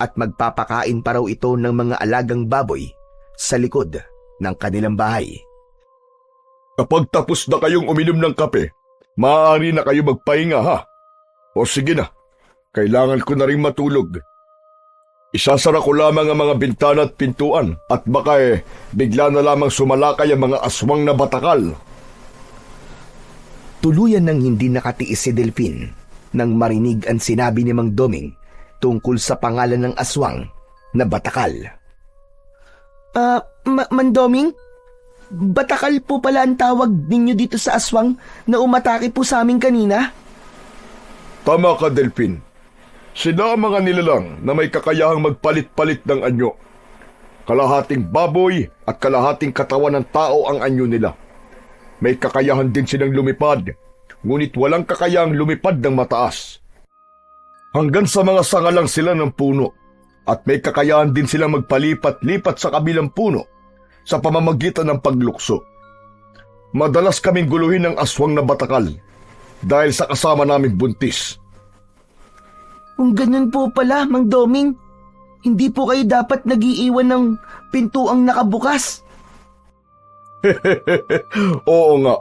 at magpapakain pa raw ito ng mga alagang baboy sa likod ng kanilang bahay. Kapag tapos na kayong uminom ng kape, maaari na kayo magpahinga ha. O sige na, kailangan ko na rin matulog. Isasara ko lamang ang mga bintana at pintuan at baka bigla na lamang sumalakay ang mga aswang na batakal. Tuluyan nang hindi nakatiis si Delphine nang marinig ang sinabi ni Mang Doming tungkol sa pangalan ng aswang na batakal. Mandoming? Batakal po pala ang tawag ninyo dito sa aswang na umatake po sa amin kanina? Tama ka, Delphine. Sila ang mga nilalang na may kakayahang magpalit-palit ng anyo. Kalahating baboy at kalahating katawan ng tao ang anyo nila. May kakayahan din silang lumipad, ngunit walang kakayahang lumipad ng mataas. Hanggang sa mga sanga lang sila ng puno, at may kakayahan din silang magpalipat-lipat sa kabilang puno sa pamamagitan ng paglukso. Madalas kaming guluhin ng aswang na batakal dahil sa kasama naming buntis. Kung ganun po pala, Mang Doming, hindi po kayo dapat nag-iiwan ng pintuang nakabukas. Oo nga,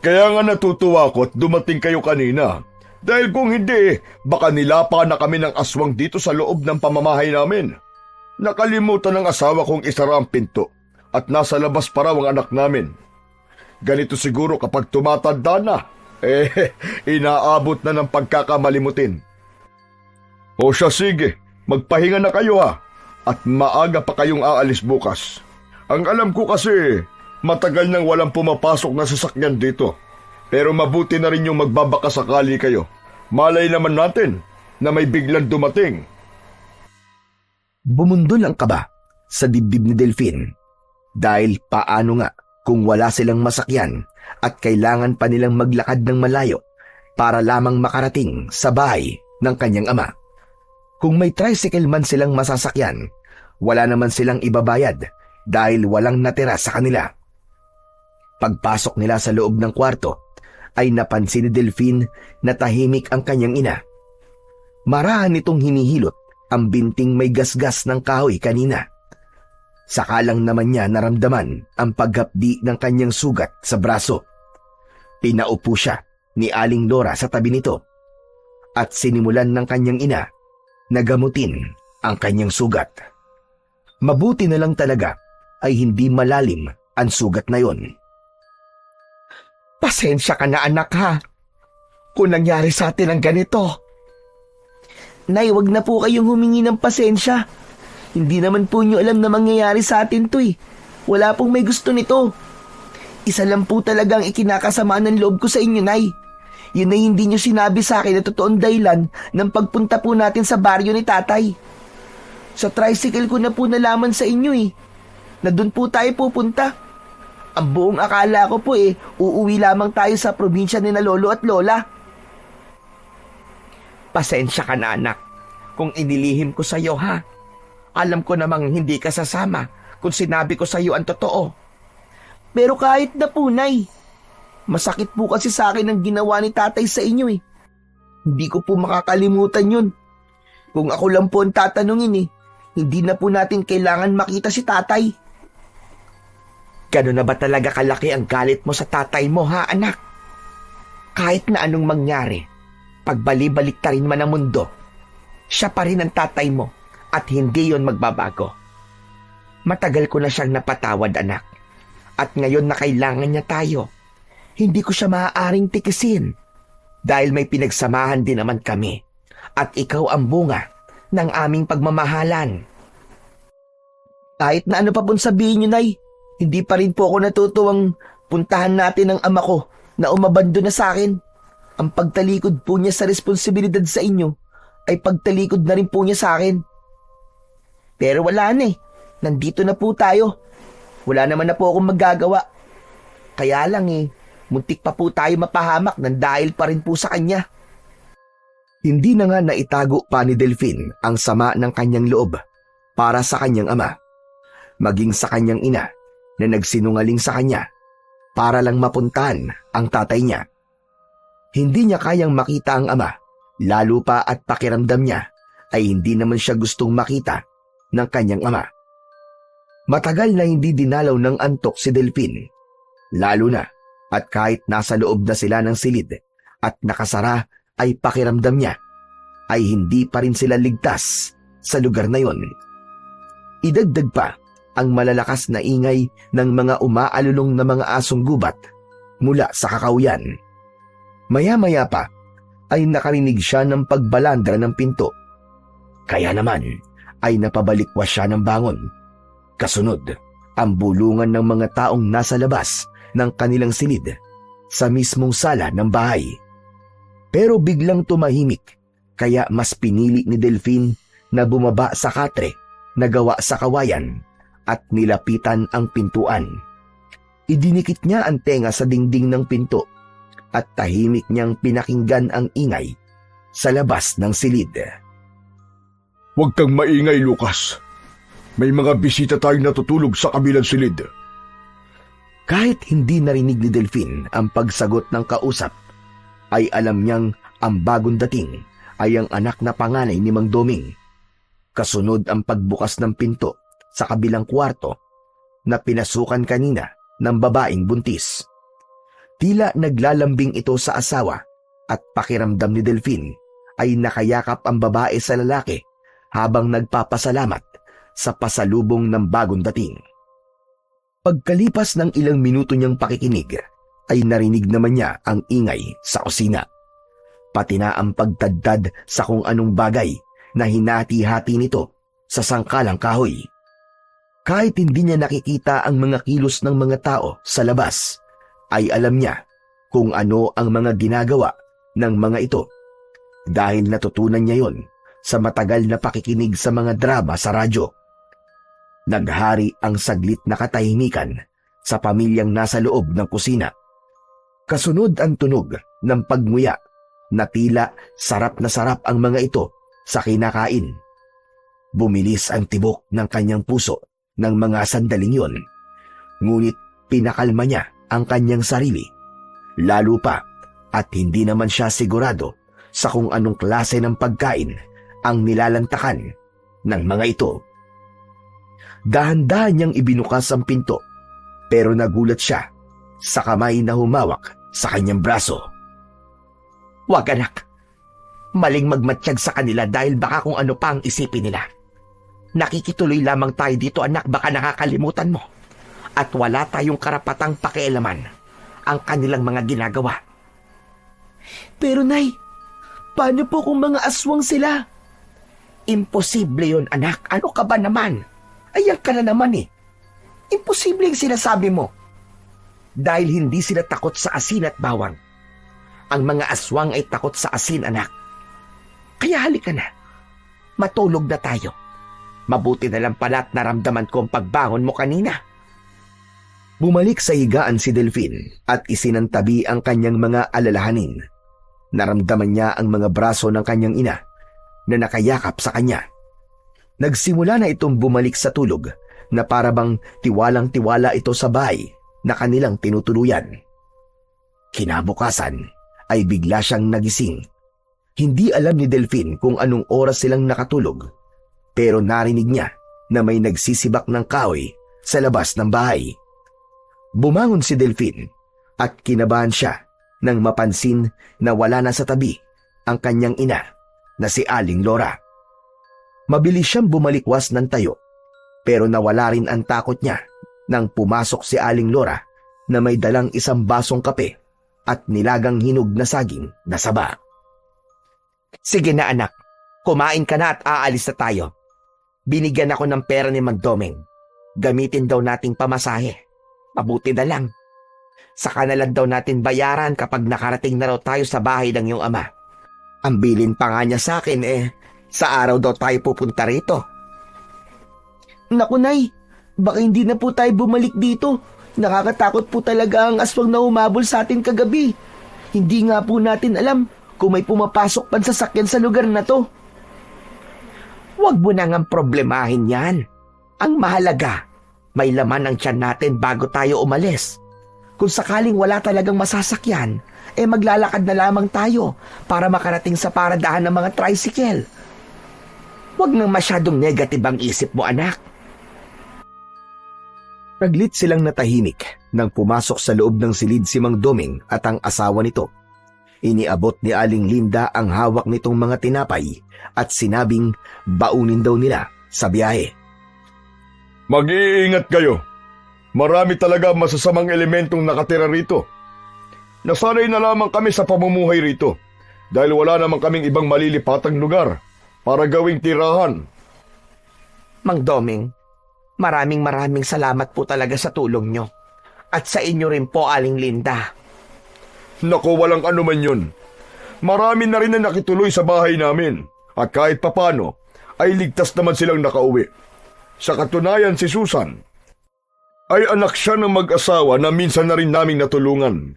kaya nga natutuwa ko at dumating kayo kanina. Dahil kung hindi, baka nilapa na kami ng aswang dito sa loob ng pamamahay namin. Nakalimutan ng asawa kong isara ang pinto at nasa labas pa raw ang anak namin. Ganito siguro kapag tumatanda na, inaabot na ng pagkakamalimutin. O siya sige, magpahinga na kayo ha, at maaga pa kayong aalis bukas. Ang alam ko kasi, matagal nang walang pumapasok na sasakyan dito. Pero mabuti na rin yung magbabaka sakali kayo. Malay naman natin na may biglang dumating. Bumundol ang kaba sa dibdib ni Delphine dahil paano nga kung wala silang masakyan at kailangan pa nilang maglakad ng malayo para lamang makarating sa bahay ng kanyang ama. Kung may tricycle man silang masasakyan, wala naman silang ibabayad dahil walang natira sa kanila. Pagpasok nila sa loob ng kwarto, ay napansin ni Delphine na tahimik ang kanyang ina. Marahan nitong hinihilot ang binting may gasgas ng kahoy kanina. Saka lang naman niya naramdaman ang paghapdi ng kanyang sugat sa braso. Pinaupo siya ni Aling Lora sa tabi nito at sinimulan ng kanyang ina na gamutin ang kanyang sugat. Mabuti na lang talaga ay hindi malalim ang sugat na yon. Pasensya ka na anak ha, kung nangyari sa atin ang ganito. Nay, wag na po kayong humingi ng pasensya. Hindi naman po nyo alam na mangyayari sa atin to eh. Wala pong may gusto nito. Isa lang po talagang ikinakasama ng loob ko sa inyo, Nay. Yun ay hindi nyo sinabi sa akin na totoong dahilan ng pagpunta po natin sa baryo ni Tatay. Sa tricycle ko na po nalaman sa inyo eh, na doon po tayo pupunta. Ang buong akala ko po uuwi lamang tayo sa probinsya ni na Lolo at Lola. Pasensya ka na anak, kung inilihim ko sa iyo ha. Alam ko namang hindi ka sasama kung sinabi ko sa iyo ang totoo. Pero kahit na po, Nay, masakit po kasi sa akin ang ginawa ni Tatay sa inyo eh. Hindi ko po makakalimutan yun. Kung ako lang po ang tatanungin hindi na po natin kailangan makita si Tatay. Gano'n na ba talaga kalaki ang galit mo sa tatay mo ha anak? Kahit na anong mangyari, pagbali-balik ta rin man ang mundo, siya pa rin ang tatay mo at hindi yon magbabago. Matagal ko na siyang napatawad anak, at ngayon na kailangan niya tayo, hindi ko siya maaaring tikisin dahil may pinagsamahan din naman kami at ikaw ang bunga ng aming pagmamahalan. Kahit na ano pa pong sabihin niyo, Nay, hindi pa rin po ako natutuwang puntahan natin ang ama ko na umabando na sa akin. Ang pagtalikod po niya sa responsibilidad sa inyo ay pagtalikod na rin po niya sa akin. Pero wala na eh. Nandito na po tayo. Wala naman na po akong magagawa. Kaya lang eh, muntik pa po tayo mapahamak nang dahil pa rin po sa kanya. Hindi na nga naitago pa ni Delphine ang sama ng kanyang loob para sa kanyang ama, maging sa kanyang ina na nagsinungaling sa kanya para lang mapuntahan ang tatay niya. Hindi niya kayang makita ang ama, lalo pa at pakiramdam niya ay hindi naman siya gustong makita ng kanyang ama. Matagal na hindi dinalaw ng antok si Delphine, lalo na at kahit nasa loob na sila ng silid at nakasara ay pakiramdam niya ay hindi pa rin sila ligtas sa lugar na yon. Idagdag pa ang malalakas na ingay ng mga umaalulong na mga asong gubat mula sa kakauyan. Maya-maya pa ay nakarinig siya ng pagbalandra ng pinto. Kaya naman ay napabalikwas siya ng bangon. Kasunod, ang bulungan ng mga taong nasa labas ng kanilang silid sa mismong sala ng bahay. Pero biglang tumahimik, kaya mas pinili ni Delphine na bumaba sa katre na gawa sa kawayan at nilapitan ang pintuan. Idinikit niya ang tenga sa dingding ng pinto at tahimik niyang pinakinggan ang ingay sa labas ng silid. Huwag kang maingay, Lucas. May mga bisita tayong natutulog sa kabilang silid. Kahit hindi narinig ni Delphine ang pagsagot ng kausap, ay alam niyang ang bagong dating ay ang anak na panganay ni Mang Doming. Kasunod ang pagbukas ng pinto sa kabilang kwarto na pinasukan kanina ng babaeng buntis. Tila naglalambing ito sa asawa at pakiramdam ni Delphine ay nakayakap ang babae sa lalaki habang nagpapasalamat sa pasalubong ng bagong dating. Pagkalipas ng ilang minuto niyang pakikinig, ay narinig naman niya ang ingay sa kusina. Pati na ang pagtaddad sa kung anong bagay na hinati-hati nito sa sangkalang kahoy. Kahit hindi niya nakikita ang mga kilos ng mga tao sa labas, ay alam niya kung ano ang mga ginagawa ng mga ito dahil natutunan niya yon sa matagal na pakikinig sa mga drama sa radyo. Naghari ang saglit na katahimikan sa pamilyang nasa loob ng kusina. Kasunod ang tunog ng pagmuya na tila sarap na sarap ang mga ito sa kinakain. Bumilis ang tibok ng kanyang puso ng mga sandaling yon. Ngunit pinakalma niya ang kanyang sarili. Lalo pa at hindi naman siya sigurado sa kung anong klase ng pagkain ang nilalantakan ng mga ito. Dahan-dahan niyang ibinukas ang pinto pero nagulat siya sa kamay na humawak sa kanyang braso. Wag anak, maling magmatsyag sa kanila dahil baka kung ano pa ang isipin nila. Nakikituloy lamang tayo dito anak, baka nakakalimutan mo. At wala tayong karapatang pakialaman ang kanilang mga ginagawa. Pero Nay, paano po kung mga aswang sila? Imposible yun anak, ano ka ba naman? Ayan ka na naman eh. Imposible yung sinasabi mo. Dahil hindi sila takot sa asin at bawang. Ang mga aswang ay takot sa asin, anak. Kaya halika na. Matulog na tayo. Mabuti na lang pala at naramdaman ko ang pagbangon mo kanina. Bumalik sa higaan si Delphine at isinantabi ang kanyang mga alalahanin. Naramdaman niya ang mga braso ng kanyang ina na nakayakap sa kanya. Nagsimula na itong bumalik sa tulog na parabang tiwalang-tiwala ito sa bahay na kanilang tinutuluyan. Kinabukasan ay bigla siyang nagising. Hindi alam ni Delphine kung anong oras silang nakatulog, pero narinig niya na may nagsisibak ng kahoy sa labas ng bahay. Bumangon si Delphine at kinabahan siya nang mapansin na wala na sa tabi ang kanyang ina na si Aling Lora. Mabilis siyang bumalikwas ng tayo, pero nawala rin ang takot niya nang pumasok si Aling Lora na may dalang isang basong kape at nilagang hinog na saging na saba. Sige na anak, kumain ka na at aalis na tayo. Binigyan ako ng pera ni Mang Doming. Gamitin daw nating pamasahe. Mabuti na lang. Saka na lang daw natin bayaran kapag nakarating na raw tayo sa bahay ng iyong ama. Ang bilin pa nga niya sa akin sa araw daw tayo pupunta rito. Naku, Nay, baka hindi na po tayo bumalik dito. Nakakatakot po talaga ang aswang na humabol sa atin kagabi. Hindi nga po natin alam kung may pumapasok pang sasakyan sa lugar na to. Huwag mo na ngang problemahin yan. Ang mahalaga, may laman ang tiyan natin bago tayo umalis. Kung sakaling wala talagang masasakyan, maglalakad na lamang tayo para makarating sa paradahan ng mga tricycle. Huwag nang masyadong negative ang isip mo, anak. Naglit silang natahimik nang pumasok sa loob ng silid si Mang Doming at ang asawa nito. Iniabot ni Aling Linda ang hawak nitong mga tinapay at sinabing baunin daw nila sa biyahe. Mag-iingat kayo. Marami talaga masasamang elementong nakatira rito. Nasanay na lamang kami sa pamumuhay rito dahil wala naman kaming ibang malilipatang lugar para gawing tirahan. Mang Doming, maraming salamat po talaga sa tulong nyo. At sa inyo rin po, Aling Linda. Naku, walang anuman yun. Marami na rin na nakituloy sa bahay namin at kahit papano ay ligtas naman silang nakauwi. Sa katunayan, si Susan ay anak siya ng mag-asawa na minsan na rin naming natulungan.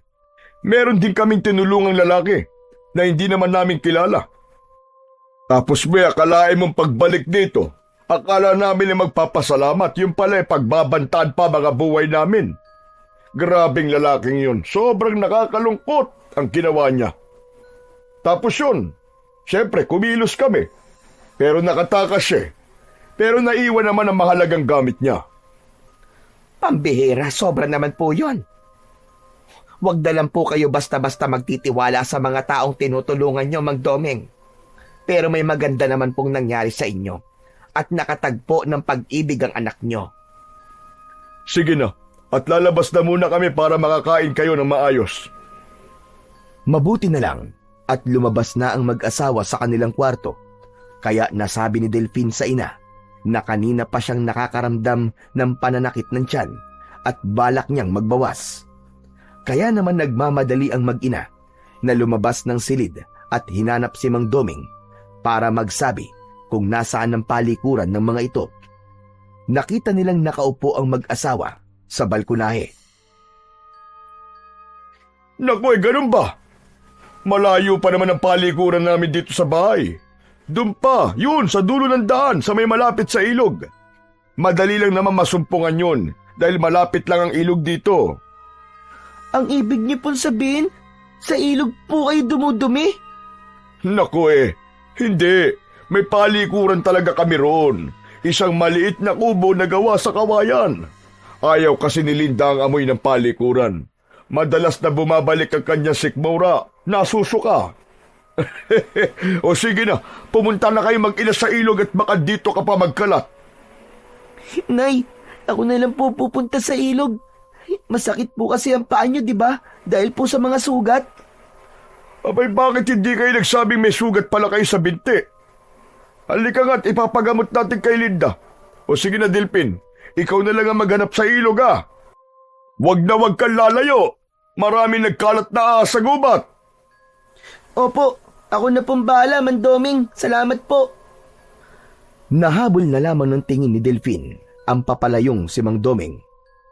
Meron din kaming tinulungang lalaki na hindi naman namin kilala. Tapos may akalain mong pagbalik dito, akala namin ay magpapasalamat, yung pala pagbabantaan pa mga buhay namin. Grabing lalaking yun, sobrang nakakalungkot ang ginawa niya. Tapos yun, syempre kumilos kami, pero nakatakas siya. Pero naiwan naman ang mahalagang gamit niya. Pambihira, sobra naman po yun. Huwag na lang po kayo basta-basta magtitiwala sa mga taong tinutulungan nyo, Mang Doming. Pero may maganda naman pong nangyari sa inyo at nakatagpo ng pag-ibig ang anak nyo. Sige na, at lalabas na muna kami para makakain kayo ng maayos. Mabuti na lang at lumabas na ang mag-asawa sa kanilang kwarto. Kaya nasabi ni Delphine sa ina na kanina pa siyang nakakaramdam ng pananakit ng tiyan at balak niyang magbawas. Kaya naman nagmamadali ang mag-ina na lumabas ng silid at hinanap si Mang Doming para magsabi kung nasaan ang palikuran ng mga ito. Nakita nilang nakaupo ang mag-asawa sa balkonahe. Naku, ganun ba? Malayo pa naman ang palikuran namin dito sa bahay. Doon pa, yun, sa dulo ng daan, sa may malapit sa ilog. Madali lang naman masumpungan yun, dahil malapit lang ang ilog dito. Ang ibig niyo pong sabihin, sa ilog po kayo dumudumi? Naku hindi. May palikuran talaga kami roon. Isang maliit na kubo na gawa sa kawayan. Ayaw kasi ni Linda ang amoy ng palikuran. Madalas na bumabalik ang kanyang sikmura. Nasusuka. O sige na, pumunta na kayo mag-ina sa ilog at baka dito ka pa magkalat. Nay, ako na lang po pupunta sa ilog. Masakit po kasi ang paa niyo, di ba? Dahil po sa mga sugat. Abay, bakit hindi kayo nagsabing may sugat pala kayo sa binti? Halika nga't ipapagamot natin kay Linda. O sige na, Delphine, ikaw na lang ang maghanap sa ilog, ah. Wag na wag kang lalayo. Marami nagkalat na sa gubat. Opo, ako na pong bahala, Mang Doming. Salamat po. Nahabol na lamang ng tingin ni Delphine ang papalayong si Mang Doming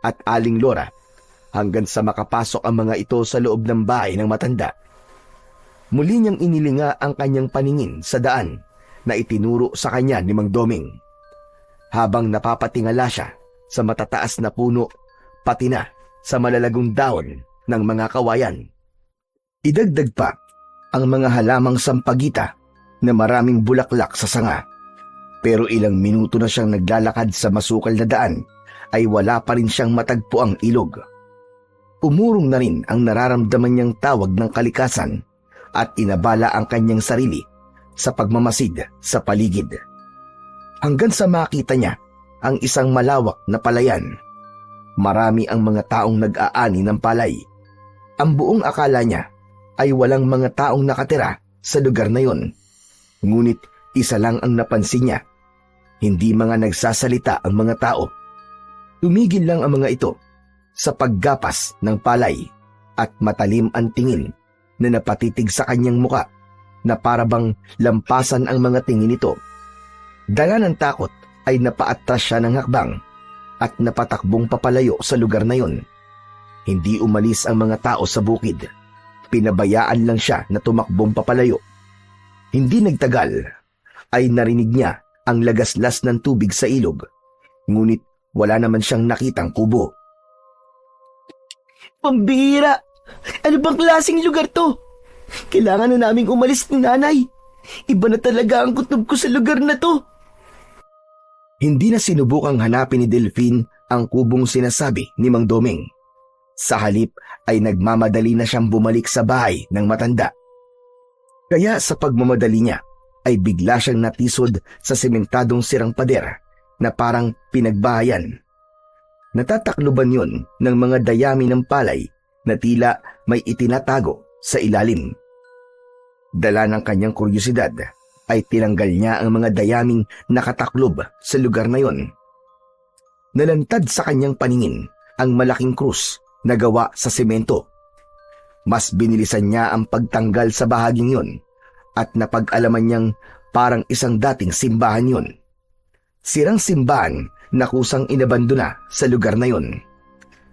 at Aling Lora hanggang sa makapasok ang mga ito sa loob ng bahay ng matanda. Muli niyang inilinga ang kanyang paningin sa daan na itinuro sa kanya ni Mang Doming. Habang napapatingala siya sa matataas na puno, pati na sa malalagong dahon ng mga kawayan. Idagdag pa ang mga halamang sampagita na maraming bulaklak sa sanga. Pero ilang minuto na siyang naglalakad sa masukal na daan ay wala pa rin siyang matagpo ang ilog. Umurong na rin ang nararamdaman niyang tawag ng kalikasan at inabala ang kanyang sarili sa pagmamasid sa paligid. Hanggang sa makita niya ang isang malawak na palayan. Marami ang mga taong nag-aani ng palay. Ang buong akala niya ay walang mga taong nakatira sa lugar na yon. Ngunit isa lang ang napansin niya. Hindi mga nagsasalita ang mga tao. Tumigil lang ang mga ito sa paggapas ng palay at matalim ang tingin na napatitig sa kanyang muka na parabang lampasan ang mga tingin nito. Dala ng takot ay napaatras siya ng hakbang at napatakbong papalayo sa lugar na yon. Hindi umalis ang mga tao sa bukid. Pinabayaan lang siya na tumakbong papalayo. Hindi nagtagal ay narinig niya ang lagaslas ng tubig sa ilog. Ngunit wala naman siyang nakitang kubo. Pambihira! Ano bang klaseng lugar to? Kailangan na naming umalis ni nanay. Iba na talaga ang kutob ko sa lugar na to. Hindi na sinubukang hanapin ni Delphine ang kubong sinasabi ni Mang Doming. Sa halip ay nagmamadali na siyang bumalik sa bahay ng matanda. Kaya sa pagmamadali niya ay bigla siyang natisod sa sementadong sirang pader na parang pinagbahayan. Natatakloban yun ng mga dayami ng palay na tila may itinatago sa ilalim. Dala ng kanyang kuryosidad ay tinanggal niya ang mga dayaming nakataklob sa lugar na yon. Nalantad sa kanyang paningin ang malaking krus na gawa sa semento. Mas binilisan niya ang pagtanggal sa bahaging yon at napag-alaman niyang parang isang dating simbahan yon. Sirang simbahan na kusang inabandona sa lugar na yon.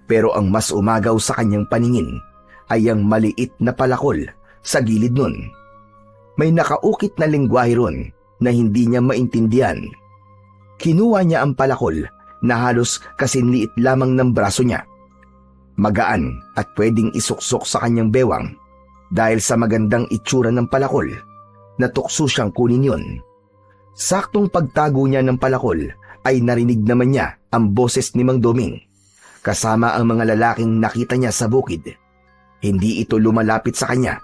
Pero ang mas umagaw sa kanyang paningin ay ang maliit na palakol sa gilid nun. May nakaukit na lengguwahe ron na hindi niya maintindihan. Kinuha niya ang palakol na halos kasinliit lamang ng braso niya. Magaan at pwedeng isuksok sa kanyang bewang dahil sa magandang itsura ng palakol. Natukso siyang kunin yon. Saktong pagtago niya ng palakol ay narinig naman niya ang boses ni Mang Doming kasama ang mga lalaking nakita niya sa bukid. Hindi ito lumalapit sa kanya.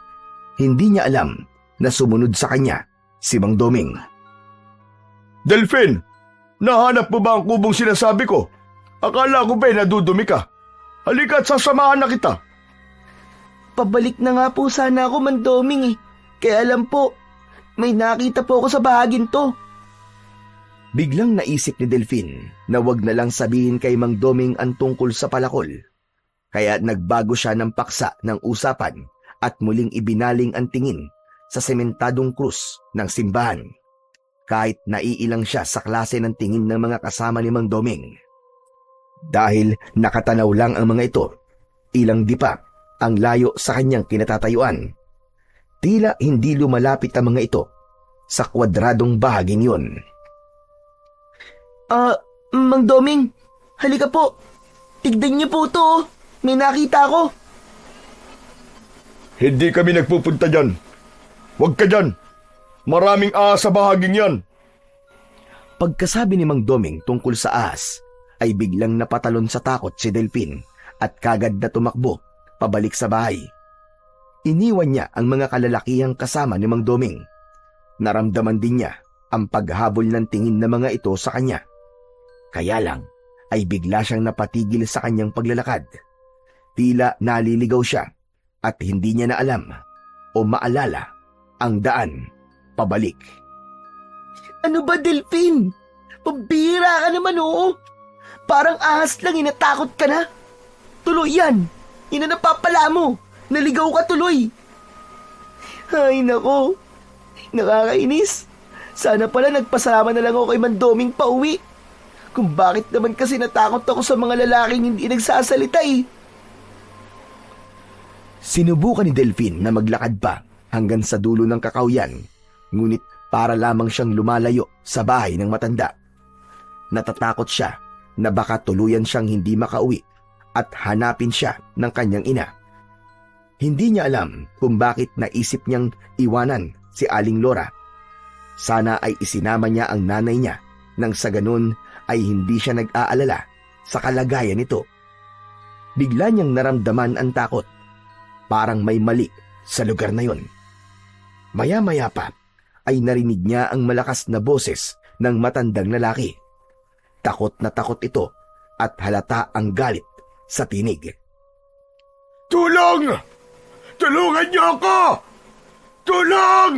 Hindi niya alam na sumunod sa kanya si Mang Doming. Delphine, nahanap mo ba ang kubong sinasabi ko? Akala ko ba'y nadudumi ka? Halika at sasamahan na kita. Pabalik na nga po sana ako, Mang Doming eh. Kaya alam po, may nakita po ako sa bahagin to. Biglang naisip ni Delphine na wag na lang sabihin kay Mang Doming ang tungkol sa palakol. Kaya nagbago siya ng paksa ng usapan at muling ibinaling ang tingin sa sementadong krus ng simbahan. Kahit naiilang siya sa klase ng tingin ng mga kasama ni Mang Doming. Dahil nakatanaw lang ang mga ito, ilang dipa ang layo sa kanyang kinatatayuan. Tila hindi lumalapit ang mga ito sa kwadradong bahaging yon. Mang Doming, halika po. Tignan niyo po to, oh. May nakita ko. Hindi kami nagpupunta dyan. Huwag ka dyan. Maraming ahas sa bahaging yan. Pagkasabi ni Mang Doming tungkol sa ahas, ay biglang napatalon sa takot si Delphine at kagad na tumakbo pabalik sa bahay. Iniwan niya ang mga kalalakihang kasama ni Mang Doming. Naramdaman din niya ang paghabol ng tingin ng mga ito sa kanya. Kaya lang ay bigla siyang napatigil sa kanyang paglalakad. Tila naliligaw siya at hindi niya na alam o maalala ang daan pabalik. Ano ba, Delphine? Pabira ka naman, oo. Parang ahas lang, inatakot ka na. Tuloy yan. Yan ang napapala mo. Naligaw ka tuloy. Ay, nako. Nakakainis. Sana pala nagpasama na lang ako kay Mang Doming pauwi. Kung bakit naman kasi natakot ako sa mga lalaking hindi nagsasalita eh. Sinubukan ni Delphine na maglakad pa hanggang sa dulo ng kakawyan, ngunit para lamang siyang lumalayo sa bahay ng matanda. Natatakot siya na baka tuluyan siyang hindi makauwi at hanapin siya ng kanyang ina. Hindi niya alam kung bakit naisip niyang iwanan si Aling Lora. Sana ay isinama niya ang nanay niya nang sa ganun ay hindi siya nag-aalala sa kalagayan nito. Bigla niyang naramdaman ang takot. Parang may mali sa lugar na yon. Maya-maya pa ay narinig niya ang malakas na boses ng matandang lalaki. Takot na takot ito at halata ang galit sa tinig. Tulong! Tulungan niyo ako! Tulong!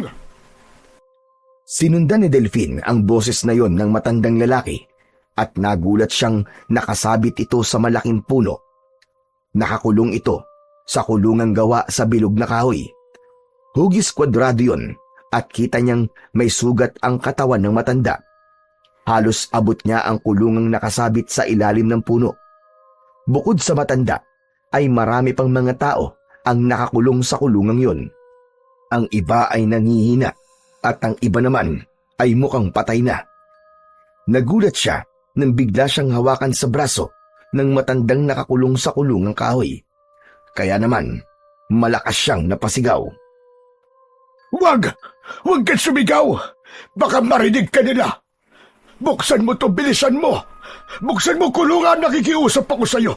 Sinundan ni Delphine ang boses na yon ng matandang lalaki at nagulat siyang nakasabit ito sa malaking puno. Nakakulong ito sa kulungang gawa sa bilog na kahoy. Hugis kwadrado yun at kita niyang may sugat ang katawan ng matanda. Halos abot niya ang kulungang nakasabit sa ilalim ng puno. Bukod sa matanda, ay marami pang mga tao ang nakakulong sa kulungang yun. Ang iba ay nangihina at ang iba naman ay mukhang patay na. Nagulat siya nang bigla siyang hawakan sa braso ng matandang nakakulong sa kulungang kahoy. Kaya naman, malakas siyang napasigaw. Wag! Huwag kang sumigaw! Baka marinig ka nila! Buksan mo to, bilisan mo! Buksan mo kulungan, nakikiusap ako sa'yo!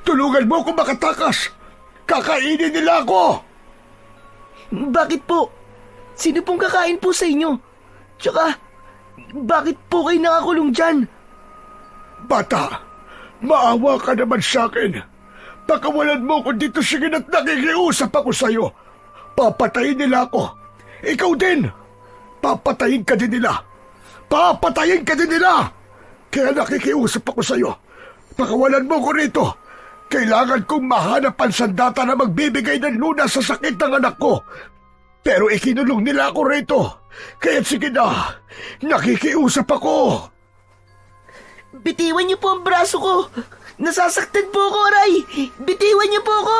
Tulungan mo ako makatakas! Kakainin nila ako! Bakit po? Sino pong kakain po sa inyo? Tsaka, bakit po kayo nakakulong dyan? Bata, maawa ka naman sa'kin. Pakawalan mo ko dito, sige na't nakikiusap ako sa'yo. Papatayin nila ako. Ikaw din! Papatayin ka din nila! Papatayin ka din nila! Kaya nakikiusap ako sa'yo. Pakawalan mo ko rito. Kailangan kong mahanap ang sandata na magbibigay ng lunas sa sakit ng anak ko. Pero ikinulong nila ako rito. Kaya sige na, nakikiusap ako. Bitiwan niyo po ang braso ko! Nasasaktan po ako, Aray! Bitiwan niyo po ako!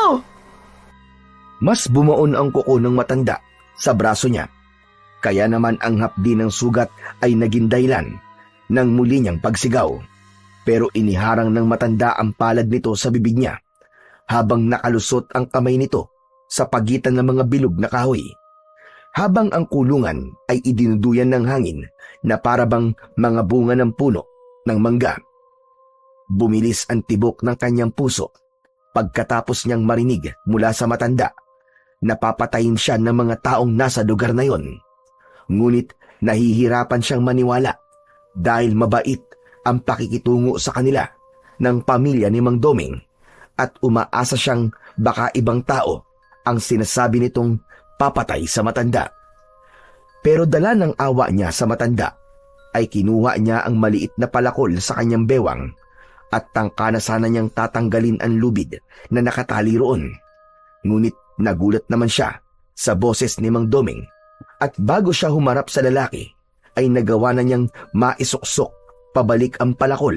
Mas bumaon ang kuko ng matanda sa braso niya. Kaya naman ang hapdi ng sugat ay naging dahilan ng muli niyang pagsigaw. Pero iniharang ng matanda ang palad nito sa bibig niya habang nakalusot ang kamay nito sa pagitan ng mga bilog na kahoy. Habang ang kulungan ay idinuduyan ng hangin na parabang mga bunga ng puno ng mangga. Bumilis ang tibok ng kanyang puso pagkatapos niyang marinig mula sa matanda na papatayin siya ng mga taong nasa lugar na yon. Ngunit nahihirapan siyang maniwala dahil mabait ang pakikitungo sa kanila ng pamilya ni Mang Doming at umaasa siyang baka ibang tao ang sinasabi nitong papatay sa matanda. Pero dala ng awa niya sa matanda ay kinuha niya ang maliit na palakol sa kanyang bewang at tangka na sana niyang tatanggalin ang lubid na nakatali roon. Ngunit nagulat naman siya sa boses ni Mang Doming at bago siya humarap sa lalaki ay nagawa na niyang maisuksok pabalik ang palakol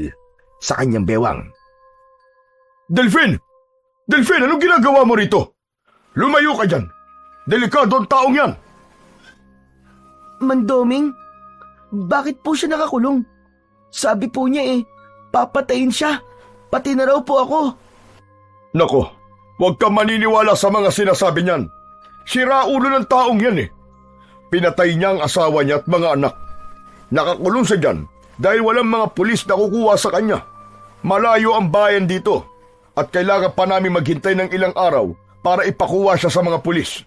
sa kanyang bewang. Delfin! Delfin, anong ginagawa mo rito? Lumayo ka dyan! Delikado ang taong yan! Mang Doming, bakit po siya nakakulong? Sabi po niya papatayin siya. Pati na raw po ako. Nako, huwag kang maniniwala sa mga sinasabi niyan. Sira ulo ng taong yan Pinatay niya ang asawa niya at mga anak. Nakakulong siya dyan dahil walang mga pulis na kukuha sa kanya. Malayo ang bayan dito at kailangan pa namin maghintay ng ilang araw para ipakuha siya sa mga pulis.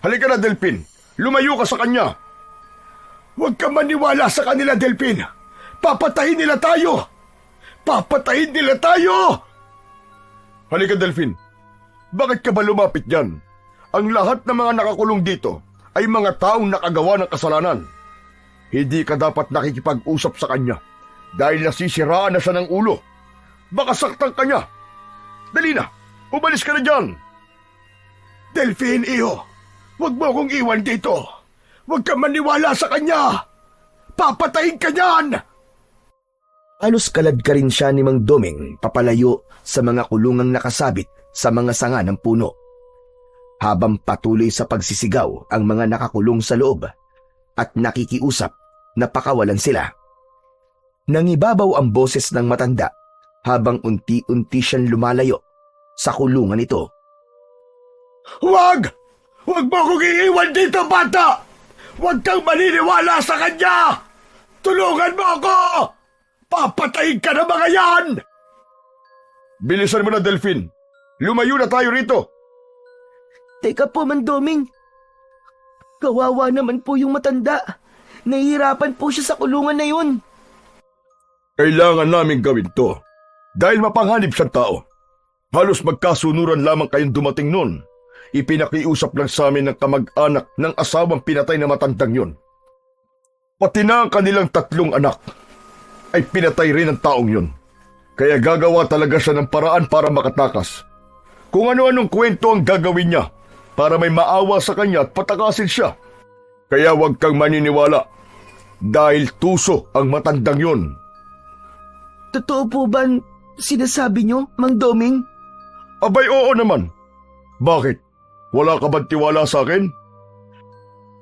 Halika na, Delpin. Lumayo ka sa kanya. Huwag kang maniwala sa kanila, Delpin. Papatayin nila tayo. Papatayin nila tayo! Halika, Delphin. Bakit ka ba lumapit dyan? Ang lahat ng mga nakakulong dito ay mga taong nakagawa ng kasalanan. Hindi ka dapat nakikipag-usap sa kanya dahil nasisiraan na siya ng ulo. Baka saktan ka niya. Dali na, umalis ka na dyan. Delphin, iyo, huwag mo akong iwan dito. Huwag kang maniwala sa kanya. Papatayin ka niyan! Halos kalad ka rin siya ni Mang Doming papalayo sa mga kulungang nakasabit sa mga sanga ng puno. Habang patuloy sa pagsisigaw ang mga nakakulong sa loob at nakikiusap na pakawalan sila. Nangibabaw ang boses ng matanda habang unti-unti siyang lumalayo sa kulungan nito. Huwag! Huwag mo akong iiwan dito, bata! Huwag kang maniniwala sa kanya! Tulungan mo ako! Papatayin ka na mga yan! Bilisan mo na, Delphin. Lumayo na tayo rito. Teka po, Mang Doming. Kawawa naman po yung matanda. Nahihirapan po siya sa kulungan na yun. Kailangan namin gawin to dahil mapanghanib siyang tao. Halos magkasunuran lamang kayong dumating nun. Ipinakiusap lang sa amin ng kamag-anak ng asawang pinatay na matandang yun. Pati na ang kanilang 3 anak ay pinatay rin ng taong yun. Kaya gagawa talaga siya ng paraan para makatakas. kung ano-anong kwento ang gagawin niya para may maawa sa kanya at patakasin siya. Kaya huwag kang maniniwala dahil tuso ang matandang yun. Totoo po ba sinasabi nyo, Mang Doming? Abay, oo naman. Bakit? Wala ka bang tiwala sa akin?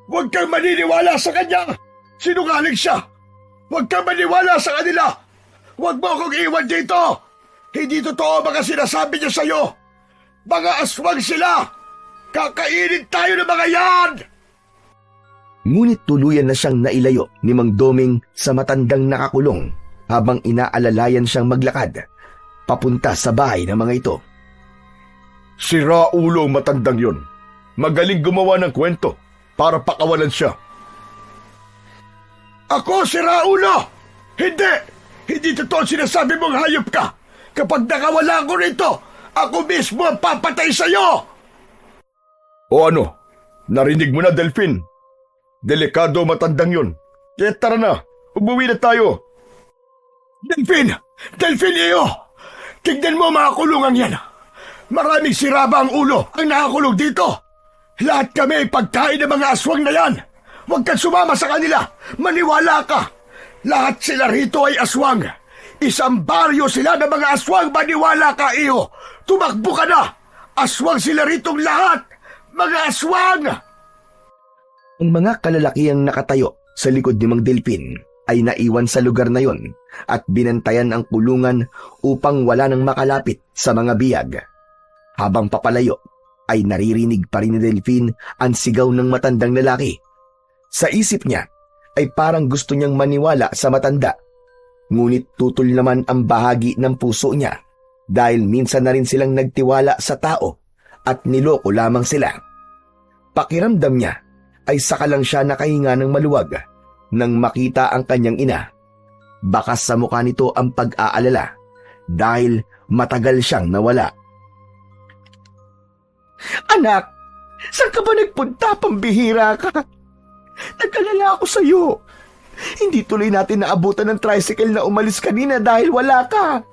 Huwag kang maniniwala sa kanya! Sinungaling siya! Huwag kang maniwala sa kanila! Huwag mo akong iwan dito! Hindi totoo mga sinasabi niya sa'yo! Mga aswang sila! Kakainin tayo ng mga yan! Ngunit tuluyan na siyang nailayo ni Mang Doming sa matandang nakakulong habang inaalalayan siyang maglakad papunta sa bahay ng mga ito. Si Raulo ang matandang yun. Magaling gumawa ng kwento para pakawalan siya. Ako si Raulo! Hindi! Hindi totoo sinasabi mong hayop ka! Kapag nakawala ko rito, ako mismo ang papatay sa'yo! O ano? Narinig mo na, Delphine? Delikado matandang yun. Kaya tara na, umuwi na tayo. Delphine! Delphine, iyo! Tignan mo mga kulungan yan. Maraming siraba ang ulo ang nakakulong dito. Lahat kami ay pagkain ng mga aswang na yan. Huwag kang sumama sa kanila. Maniwala ka. Lahat sila rito ay aswang. Isang baryo sila ng mga aswang. Maniwala ka, iyo. Tumakbo ka na. Aswang sila ritong lahat. Mga aswang! Ang mga kalalakiang nakatayo sa likod ni Mang Delphine ay naiwan sa lugar na yon at binantayan ang kulungan upang wala nang makalapit sa mga biyag. Habang papalayo ay naririnig pa rin ni Delphine ang sigaw ng matandang lalaki. Sa isip niya ay parang gusto niyang maniwala sa matanda. Ngunit tutol naman ang bahagi ng puso niya dahil minsan na rin silang nagtiwala sa tao at niloko lamang sila. Pakiramdam niya ay saka lang siya nakahinga ng maluwag nang makita ang kanyang ina. Bakas sa mukha nito ang pag-aalala dahil matagal siyang nawala. Anak, saan ka ba nagpunta? Pambihira ka. Nagkalala ako sa'yo. Hindi tuloy natin naabutan ng tricycle na umalis kanina dahil wala ka.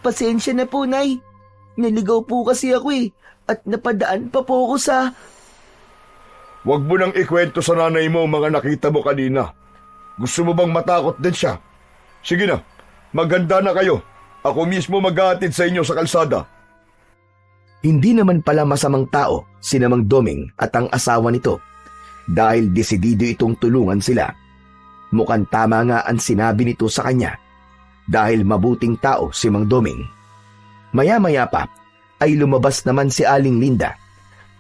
Pasensya na po, Nay. Naligaw po kasi ako at napadaan pa po ako sa... Huwag mo nang ikwento sa nanay mo mga nakita mo kanina. Gusto mo bang matakot din siya? Sige na, maganda na kayo. Ako mismo mag-aatid sa inyo sa kalsada. Hindi naman pala masamang tao si Mang Doming at ang asawa nito dahil desidido itong tulungan sila. Mukhang tama nga ang sinabi nito sa kanya dahil mabuting tao si Mang Doming. Maya-maya pa ay lumabas naman si Aling Linda.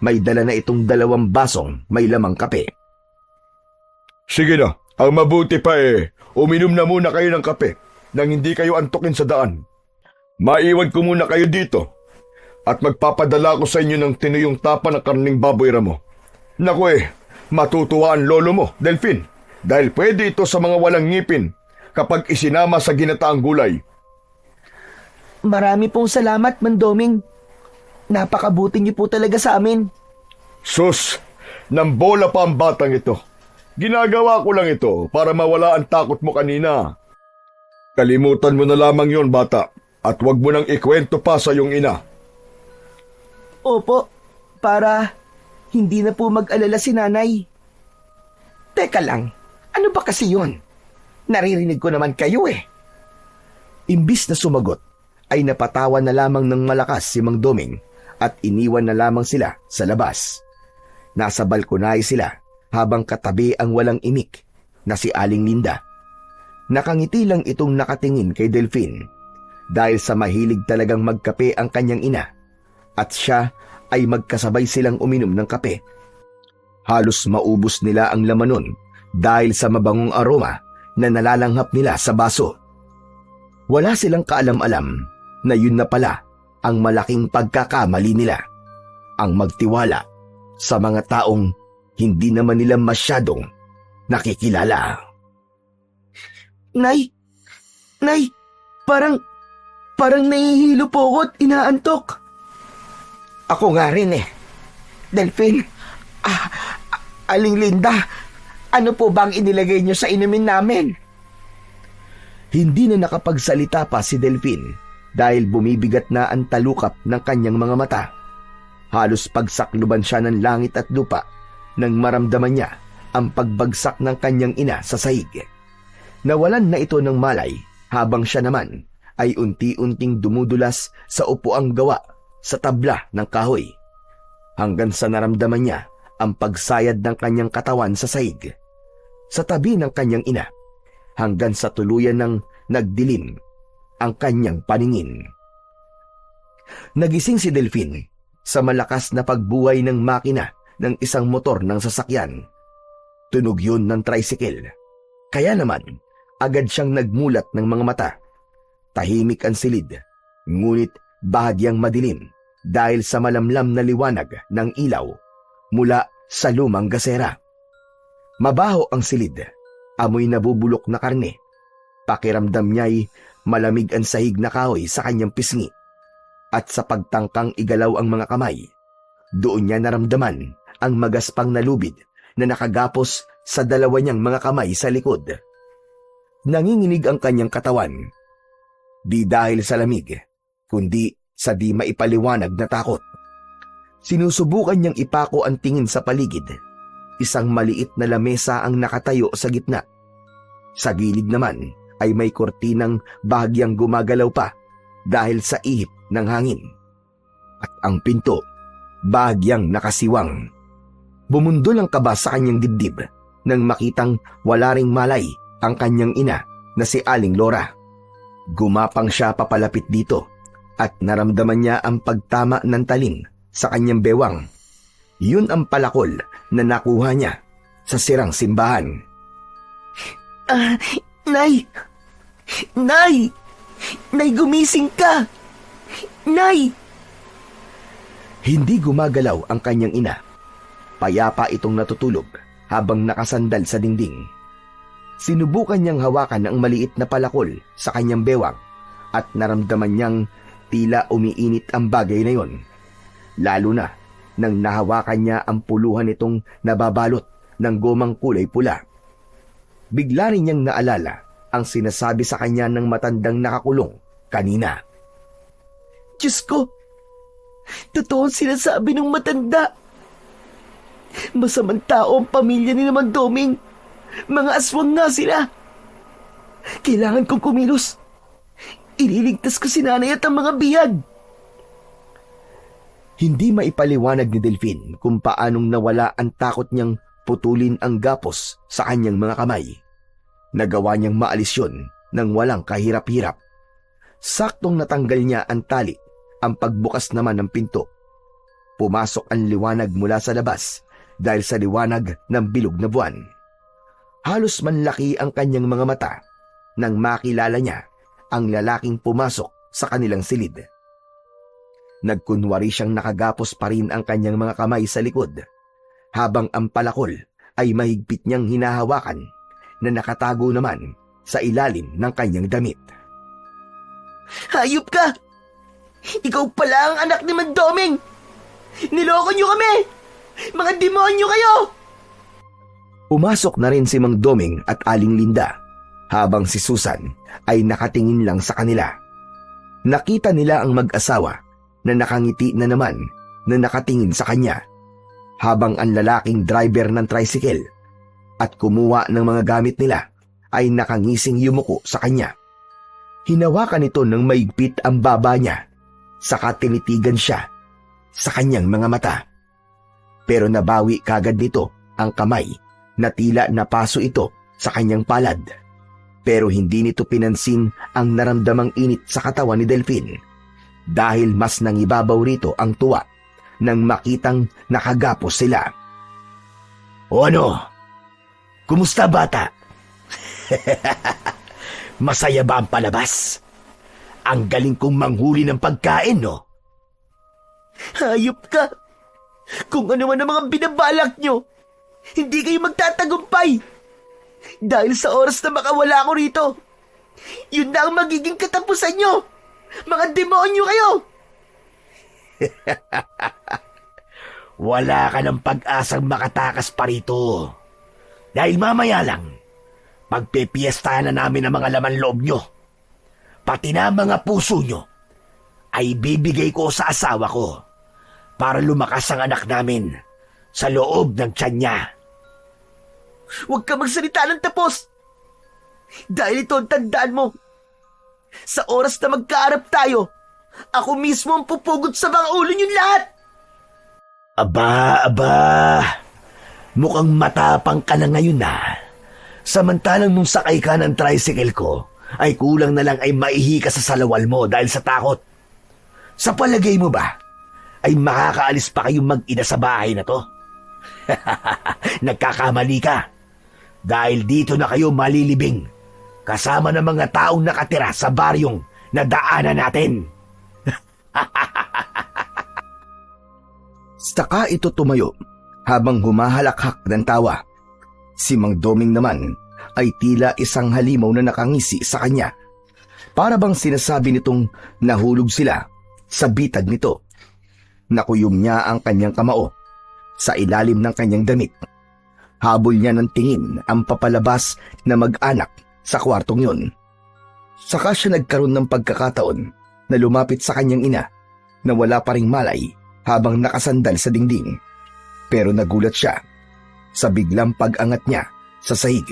May dala na itong 2 basong may lamang kape. Sige na, ang mabuti pa uminom na muna kayo ng kape nang hindi kayo antukin sa daan. Maiwan ko muna kayo dito at magpapadala ko sa inyo ng tinuyong tapa ng karning baboy ramo. Naku matutuwa ang lolo mo, Delphine, dahil pwede ito sa mga walang ngipin kapag isinama sa ginataang gulay. Marami pong salamat, Mang Doming. Napakabuti niyo po talaga sa amin. Sus, nambola pa ang batang ito. Ginagawa ko lang ito para mawala ang takot mo kanina. Kalimutan mo na lamang yon, bata, at huwag mo nang ikwento pa sa iyong ina. Opo, para hindi na po mag-alala si nanay. Teka lang, ano ba kasi yun? Naririnig ko naman kayo Imbis na sumagot, ay napatawa na lamang ng malakas si Mang Doming at iniwan na lamang sila sa labas. Nasa balkonay sila habang katabi ang walang imik na si Aling Linda. Nakangiti lang itong nakatingin kay Delphine dahil sa mahilig talagang magkape ang kanyang ina at siya ay magkasabay silang uminom ng kape. Halos maubos nila ang laman nun dahil sa mabangong aroma na nalalanghap nila sa baso. Wala silang kaalam-alam na yun na pala ang malaking pagkakamali nila, ang magtiwala sa mga taong hindi naman nila masyadong nakikilala. Nay, parang nahihilo po ako at inaantok. Ako nga rin Delphine, Aling Linda, ano po bang inilagay niyo sa inumin namin? Hindi na nakapagsalita pa si Delphine dahil bumibigat na ang talukap ng kanyang mga mata. Halos pagsakluban siya ng langit at lupa nang maramdaman niya ang pagbagsak ng kanyang ina sa sahig. Nawalan na ito ng malay habang siya naman ay unti-unting dumudulas sa upuang gawa sa tabla ng kahoy, hanggang sa naramdaman niya ang pagsayad ng kanyang katawan sa sahig, sa tabi ng kanyang ina, hanggang sa tuluyan ng nagdilim ang kanyang paningin. Nagising si Delphine sa malakas na pagbuhay ng makina ng isang motor ng sasakyan. Tunog yun ng tricycle. Kaya naman, agad siyang nagmulat ng mga mata. Tahimik ang silid, ngunit bahagyang madilim dahil sa malamlam na liwanag ng ilaw mula sa lumang gasera. Mabaho ang silid, amoy nabubulok na karne. Pakiramdam niya'y malamig ang sahig na kahoy sa kanyang pisngi. At sa pagtangkang igalaw ang mga kamay, doon niya naramdaman ang magaspang na lubid na nakagapos sa dalawa niyang mga kamay sa likod. Nanginginig ang kanyang katawan, di dahil sa lamig, kundi sa di maipaliwanag na takot. Sinusubukan niyang ipako ang tingin sa paligid. Isang maliit na lamesa ang nakatayo sa gitna. Sa gilid naman ay may kortinang bahagyang gumagalaw pa dahil sa ihip ng hangin. At ang pinto, bahagyang nakasiwang. Bumundol ang kaba sa kanyang dibdib nang makitang wala ring malay ang kanyang ina na si Aling Lora. Gumapang siya papalapit dito at naramdaman niya ang pagtama ng talim sa kanyang bewang. Yun ang palakol na nakuha niya sa sirang simbahan. Nay! Nay! Nay, gumising ka! Nay! Hindi gumagalaw ang kanyang ina. Payapa itong natutulog habang nakasandal sa dingding. Sinubukan niyang hawakan ang maliit na palakol sa kanyang bewang at naramdaman niyang tila umiinit ang bagay na yon. Lalo na nang nahawakan niya ang puluhan nitong nababalot ng gomang kulay pula. Bigla rin niyang naalala ang sinasabi sa kanya ng matandang nakakulong kanina. Diyos ko! Totoo ang sinasabi ng matanda. Masamang tao ang pamilya ni naman Doming. Mga aswang nga sila. Kailangan kong kumilos. Ililigtas ko si nanay at ang mga biyag. Hindi maipaliwanag ni Delphine kung paanong nawala ang takot niyang putulin ang gapos sa kanyang mga kamay. Nagawa niyang maalis yun nang walang kahirap-hirap. Saktong natanggal niya ang tali, ang pagbukas naman ng pinto. Pumasok ang liwanag mula sa labas dahil sa liwanag ng bilog na buwan. Halos manlaki ang kanyang mga mata nang makilala niya ang lalaking pumasok sa kanilang silid. Nagkunwari siyang nakagapos pa rin ang kanyang mga kamay sa likod, habang ang palakol ay mahigpit niyang hinahawakan na nakatago naman sa ilalim ng kanyang damit. Hayop ka! Ikaw pala ang anak ni Mandoming! Niloko niyo kami! Mga demonyo kayo! Pumasok na rin si Mang Doming at Aling Linda, habang si Susan ay nakatingin lang sa kanila. Nakita nila ang mag-asawa na nakangiti na naman na nakatingin sa kanya, habang ang lalaking driver ng tricycle at kumuha ng mga gamit nila ay nakangising yumuko sa kanya. Hinawakan nito ng maigpit ang baba niya, saka tinitigan siya sa kanyang mga mata. Pero nabawi kagad nito ang kamay na tila napaso ito sa kanyang palad. Pero hindi nito pinansin ang naramdamang init sa katawan ni Delphine, dahil mas nangibabaw rito ang tuwa nang makitang nakagapos sila. O ano? Kumusta, bata? Masaya ba ang palabas? Ang galing kong manghuli ng pagkain, no? Hayop ka! Kung ano man ang mga binabalak nyo, hindi kayo magtatagumpay. Dahil sa oras na makawala ko rito, yun na ang magiging katapusan nyo. Mga demonyo kayo! Wala ka ng pag-asang makatakas pa rito. Dahil mamaya lang, pagpepiestahan na namin ang mga laman loob nyo. Pati na ang mga puso nyo ay bibigay ko sa asawa ko para lumakas ang anak namin sa loob ng tiyan niya. Huwag ka magsalita ng tapos! Dahil ito ang tandaan mo. Sa oras na magkaharap tayo, ako mismo ang pupugod sa mga ulo niyong lahat! Aba, mukhang matapang ka na ngayon na. Samantalang nung sakay ka ng tricycle ko, ay kulang na lang ay maihi ka sa salawal mo dahil sa takot. Sa palagay mo ba, ay makakaalis pa kayong mag-ina sa bahay na to? Nagkakamali ka. Dahil dito na kayo malilibing, kasama ng mga taong nakatira sa baryong na daanan natin. Saka ito tumayo habang humahalakhak ng tawa. Si Mang Doming naman ay tila isang halimaw na nakangisi sa kanya. Para bang sinasabi nitong nahulog sila sa bitag nito. Nakuyom niya ang kanyang kamao sa ilalim ng kanyang damit. Habol niya ng tingin ang papalabas na mag-anak sa kwartong yun. Saka siya nagkaroon ng pagkakataon na lumapit sa kanyang ina na wala pa ring malay habang nakasandal sa dingding. Pero nagulat siya sa biglang pag-angat niya sa sahig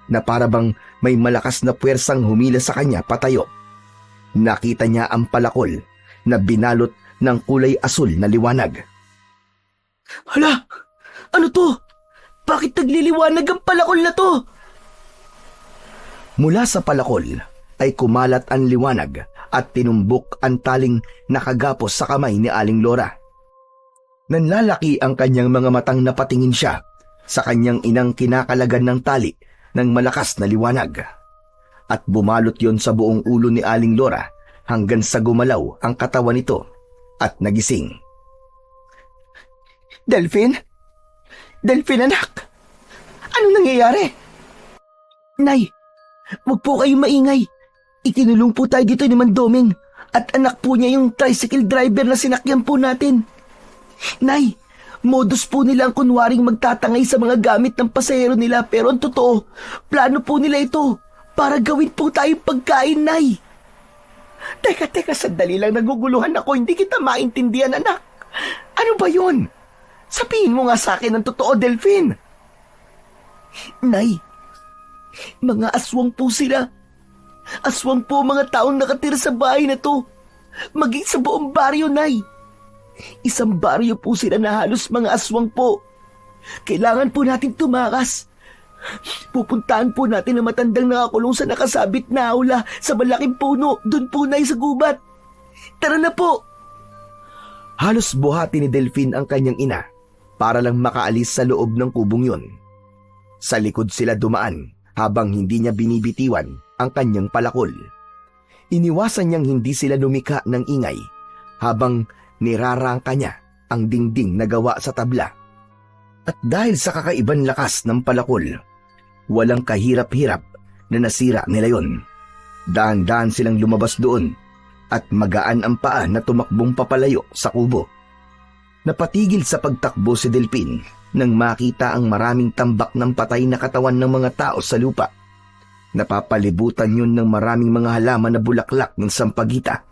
na parabang may malakas na puwersang humila sa kanya patayo. Nakita niya ang palakol na binalot ng kulay asul na liwanag. Hala! Ano to? Bakit nagliliwanag ang palakol na to? Mula sa palakol ay kumalat ang liwanag at tinumbok ang taling nakagapos sa kamay ni Aling Lora. Nanlalaki ang kanyang mga matang napatingin siya sa kanyang inang kinakalagan ng tali ng malakas na liwanag. At bumalot yon sa buong ulo ni Aling Lora hanggang sa gumalaw ang katawan nito at nagising. Delphine? Delphine, anak! Anong nangyayari? Nay, huwag po kayong maingay. Ikinulong po tayo dito ni Mandoming at anak po niya yung tricycle driver na sinakyan po natin. Nay, modus po nila ang kunwaring magtatangay sa mga gamit ng pasahero nila pero ang totoo, plano po nila ito para gawin po tayong pagkain, Nay. Teka, sandali lang, naguguluhan ako. Hindi kita maintindihan, anak. Ano ba yun? Sabihin mo nga sa akin ang totoo, Delphine. Nay, mga aswang po sila. Aswang po mga taong nakatira sa bahay na to. Maging sa buong baryo, Nay. Isang baryo po sila na halos mga aswang po. Kailangan po natin tumakas. Pupuntahan po natin ang matandang nakakulong sa nakasabit na aula sa malaking puno. Doon po, Nay, sa gubat. Tara na po. Halos buhati ni Delphine ang kanyang ina para lang makaalis sa loob ng kubong yun. Sa likod sila dumaan habang hindi niya binibitiwan ang kanyang palakol. Iniwasan niyang hindi sila lumika ng ingay habang nirarangka niya ang dingding na gawa sa tabla. At dahil sa kakaibang lakas ng palakol, walang kahirap-hirap na nasira nila yon. Daan-daan silang lumabas doon at magaan ang paa na tumakbong papalayo sa kubo. Napatigil sa pagtakbo si Delphine nang makita ang maraming tambak ng patay na katawan ng mga tao sa lupa. Napapalibutan yun ng maraming mga halaman na bulaklak ng sampagita,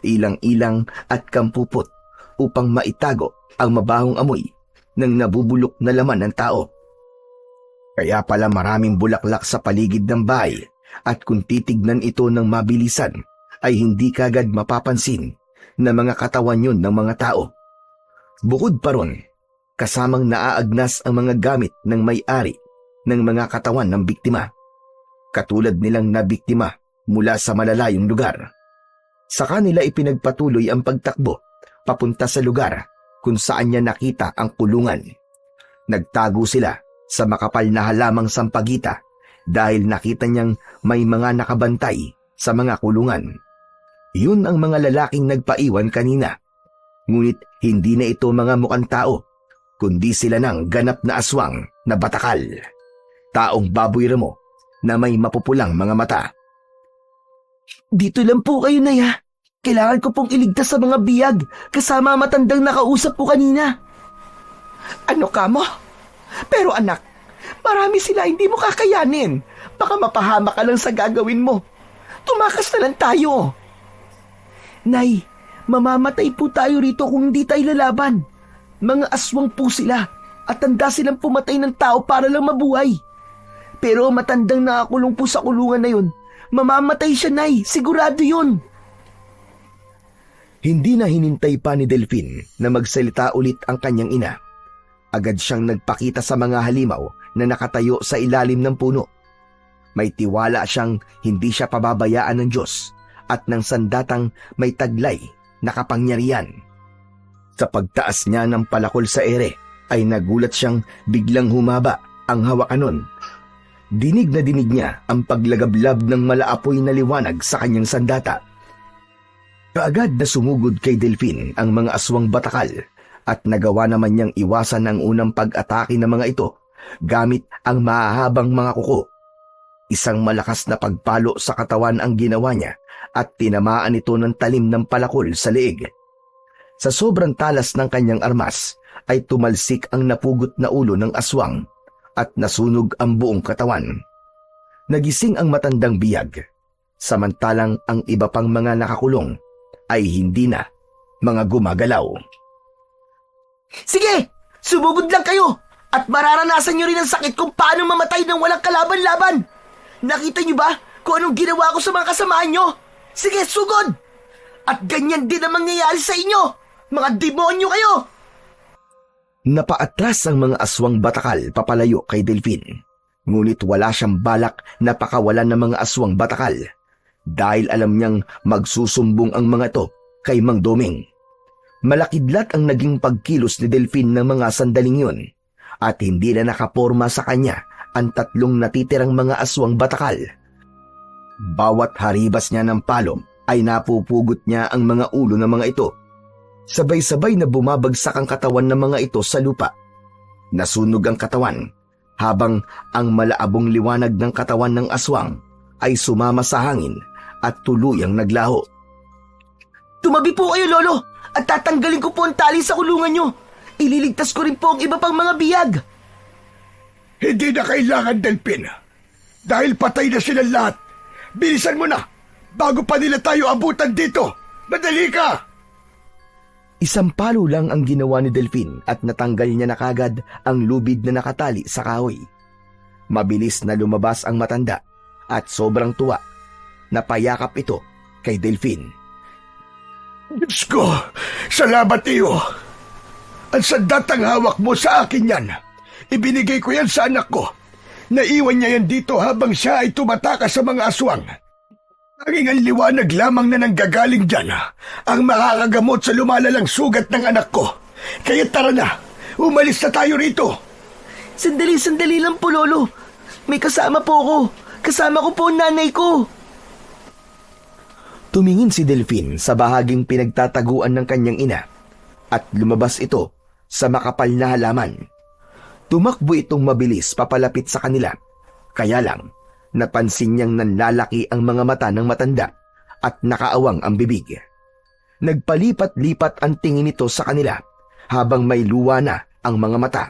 ilang-ilang at kampupot upang maitago ang mabahong amoy ng nabubulok na laman ng tao. Kaya pala maraming bulaklak sa paligid ng bahay at kung titignan ito ng mabilisan ay hindi kagad mapapansin na mga katawan yun ng mga tao. Bukod pa ron, kasamang naaagnas ang mga gamit ng may-ari ng mga katawan ng biktima. Katulad nilang nabiktima mula sa malalayong lugar. Sa kanila ipinagpatuloy ang pagtakbo papunta sa lugar kung saan niya nakita ang kulungan. Nagtago sila sa makapal na halamang sampagita dahil nakita niyang may mga nakabantay sa mga kulungan. Yun ang mga lalaking nagpaiwan kanina. Ngunit hindi na ito mga mukhang tao, kundi sila ng ganap na aswang na batakal. Taong baboy ramo na may mapupulang mga mata. Dito lang po kayo, Nay, ha? Kailangan ko pong iligtas sa mga biyag kasama ang matandang nakausap ko kanina. Ano ka mo? Pero anak, marami sila, hindi mo kakayanin. Baka mapahama ka lang sa gagawin mo. Tumakas na lang tayo. Nay, Mamamatay po tayo rito kung hindi tayo lalaban. Mga aswang po sila at tanda silang pumatay ng tao para lang mabuhay. Pero matandang nakakulong po sa kulungan na yun. Mamamatay siya, Nay. Sigurado yun. Hindi na hinintay pa ni Delphine na magsalita ulit ang kanyang ina. Agad siyang nagpakita sa mga halimaw na nakatayo sa ilalim ng puno. May tiwala siyang hindi siya pababayaan ng Diyos at ng sandatang may taglay na kapangyarihan. Sa pagtaas niya ng palakol sa ere ay nagulat siyang biglang humaba ang hawakan nun. Dinig na dinig niya ang paglagablab ng malaapoy na liwanag sa kanyang sandata. Kaagad na sumugod kay Delphine ang mga aswang batakal at nagawa naman niyang iwasan ang unang pag-atake ng mga ito gamit ang mahahabang mga kuko. Isang malakas na pagpalo sa katawan ang ginawa niya at tinamaan ito ng talim ng palakol sa leeg. Sa sobrang talas ng kanyang armas ay tumalsik ang napugot na ulo ng aswang at nasunog ang buong katawan. Nagising ang matandang biyag, samantalang ang iba pang mga nakakulong ay hindi na mga gumagalaw. Sige! Sumugod lang kayo! At mararanasan nyo rin ang sakit kung paano mamatay ng walang kalaban-laban! Nakita nyo ba kung anong ginawa ko sa mga kasamahan nyo? Sige, sugod! At ganyan din ang mangyayari sa inyo! Mga demonyo kayo! Napaatras ang mga aswang batakal papalayo kay Delphine. Ngunit wala siyang balak na pakawalan ng mga aswang batakal dahil alam niyang magsusumbong ang mga ito kay Mang Doming. Malakidlat ang naging pagkilos ni Delphine ng mga sandaling yun at hindi na nakaporma sa kanya ang tatlong natitirang mga aswang batakal. Bawat haribas niya ng palom ay napupugot niya ang mga ulo ng mga ito. Sabay-sabay na bumabagsak ang katawan ng mga ito sa lupa. Nasunog ang katawan habang ang malaabong liwanag ng katawan ng aswang ay sumama sa hangin at tuluyang naglaho. Tumabi po kayo, Lolo, at tatanggalin ko po ang tali sa kulungan nyo. Ililigtas ko rin po ang iba pang mga biyag. Hindi na kailangan, Delphine. Dahil patay na silang lahat. Bilisan mo na, bago pa nila tayo abutan dito. Madali ka! Isang palo lang ang ginawa ni Delphine at natanggal niya na kagad ang lubid na nakatali sa kahoy. Mabilis na lumabas ang matanda at sobrang tuwa. Napayakap ito kay Delphine. Diyos ko, salamat iyo. Ang sandatang hawak mo sa akin yan. Ibinigay ko yan sa anak ko. Naiwan niya yan dito habang siya ay tumatakas sa mga aswang. Naging ang liwanag lamang na nanggagaling dyan ang makakagamot sa lumalalang sugat ng anak ko. Kaya tara na, umalis na tayo rito. Sandali lang po, Lolo. May kasama po ako. Kasama ko po ang nanay ko. Tumingin si Delphine sa bahaging pinagtataguan ng kanyang ina at lumabas ito sa makapal na halaman. Tumakbo itong mabilis papalapit sa kanila. Kaya lang, napansin niyang nanlalaki ang mga mata ng matanda at nakaawang ang bibig. Nagpalipat-lipat ang tingin nito sa kanila habang may luwa na ang mga mata.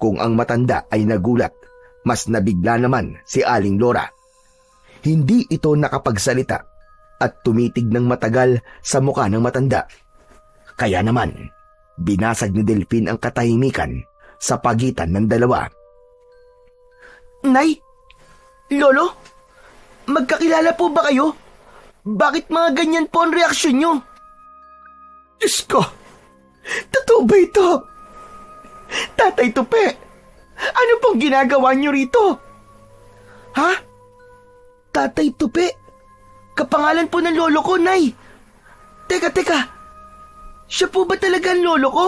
Kung ang matanda ay nagulat, mas nabigla naman si Aling Lora. Hindi ito nakapagsalita at tumitig ng matagal sa mukha ng matanda. Kaya naman, binasag ni Delphine ang katahimikan sa pagitan ng dalawa. Nay? Lolo? Magkakilala po ba kayo? Bakit mga ganyan po ang reaksyon nyo? Diyos ko, totoo ba ito? Tatay Tupi, ano pong ginagawa nyo rito? Ha? Tatay Tupi? Kapangalan po ng lolo ko, Nay. Teka. Siya po ba talaga ang lolo ko?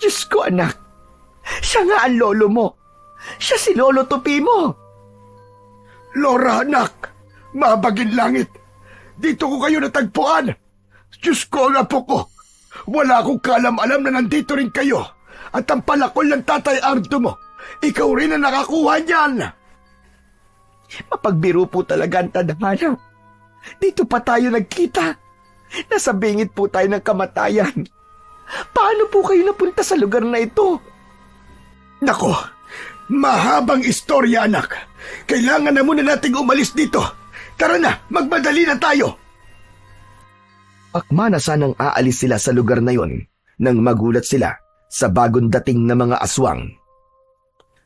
Diyos ko, anak. Siya nga ang lolo mo. Siya si Lolo Tupi mo. Lora, anak, mabagin langit. Dito ko kayo natagpuan. Diyos ko, ang apo ko. Wala akong kalam-alam na nandito rin kayo. At ang palakol ng Tatay Ardo mo, ikaw rin ang nakakuha niyan. Mapagbiro po talaga ang tadhana. Dito pa tayo nagkita. Nasa bingit po tayo ng kamatayan. Paano po kayo napunta sa lugar na ito? Nako, mahabang istorya, anak. Kailangan na muna nating umalis dito. Tara na, magmadali na tayo. Akma na sanang aalis sila sa lugar na yon nang magulat sila sa bagong dating na mga aswang.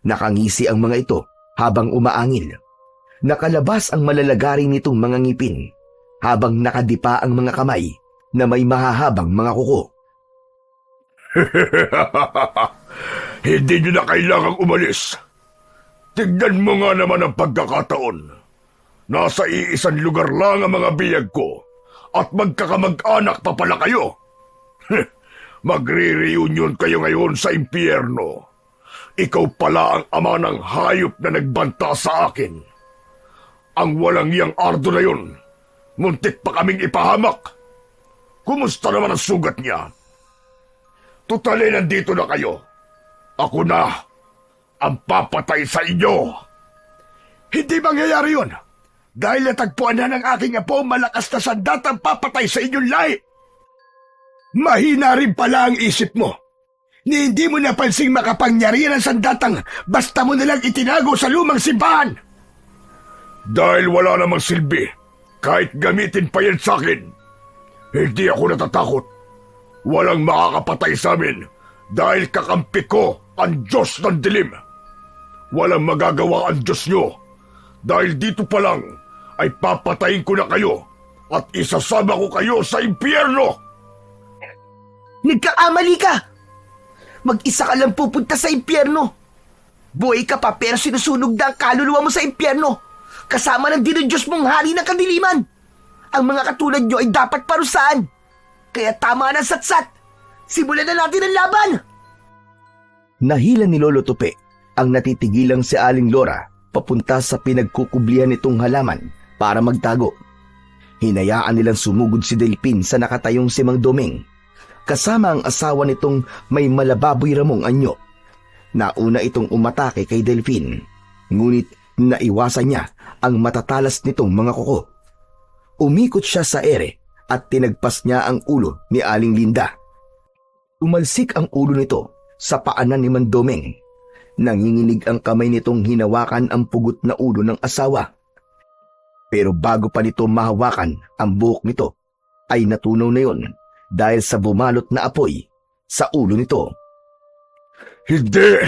Nakangisi ang mga ito habang umaangil. Nakalabas ang malalagari nitong mga ngipin habang nakadipa ang mga kamay na may mahahabang mga kuko. Hindi nyo na kailangang umalis. Tignan mo nga naman ang pagkakataon. Nasa iisang lugar lang ang mga biyag ko at magkakamag-anak pa pala kayo. Magre-reunion kayo ngayon sa impyerno. Ikaw pala ang ama ng hayop na nagbanta sa akin. Ang walang iyang Ardo na yun, muntik pa kaming ipahamak. Kumusta naman ang sugat niya? Tutali, nandito na kayo. Ako na ang papatay sa inyo. Hindi mangyayari yun. Dahil natagpuan na ng aking apo malakas na sandatang papatay sa inyong lahi. Mahina rin pala ang isip mo. Ni hindi mo napansing makapangyarihan ang sandatang basta mo nalang itinago sa lumang simbahan. Dahil wala namang silbi, kahit gamitin pa yan sa akin, hindi ako natatakot. Walang makakapatay sa amin dahil kakampi ko ang Diyos ng dilim. Walang magagawa ang Diyos nyo dahil dito pa lang ay papatayin ko na kayo at isasama ko kayo sa impyerno. Nagkakamali ka! Mag-isa ka lang pupunta sa impyerno. Buhay ka pa pero sinusunog na ang kaluluwa mo sa impyerno. Kasama ng dinudiyos mong hari ng kadiliman. Ang mga katulad nyo ay dapat parusahan. Kaya tama na satsat. Simulan na natin ang laban! Nahila ni Lolo Tupi ang natitigilang si Aling Lora papunta sa pinagkukublihan nitong halaman para magtago. Hinayaan nilang sumugod si Delphin sa nakatayong si Mang Doming, kasama ang asawa nitong may malababoy ramong anyo. Nauna itong umatake kay Delphin, ngunit naiwasan niya ang matatalas nitong mga kuko. Umikot siya sa ere at tinagpas niya ang ulo ni Aling Linda. Umalsik ang ulo nito sa paanan ni Mang Doming. Nanginginig ang kamay nitong hinawakan ang pugot na ulo ng asawa. Pero bago pa nito mahawakan ang buhok nito, ay natunaw na yon dahil sa bumalot na apoy sa ulo nito. Hindi!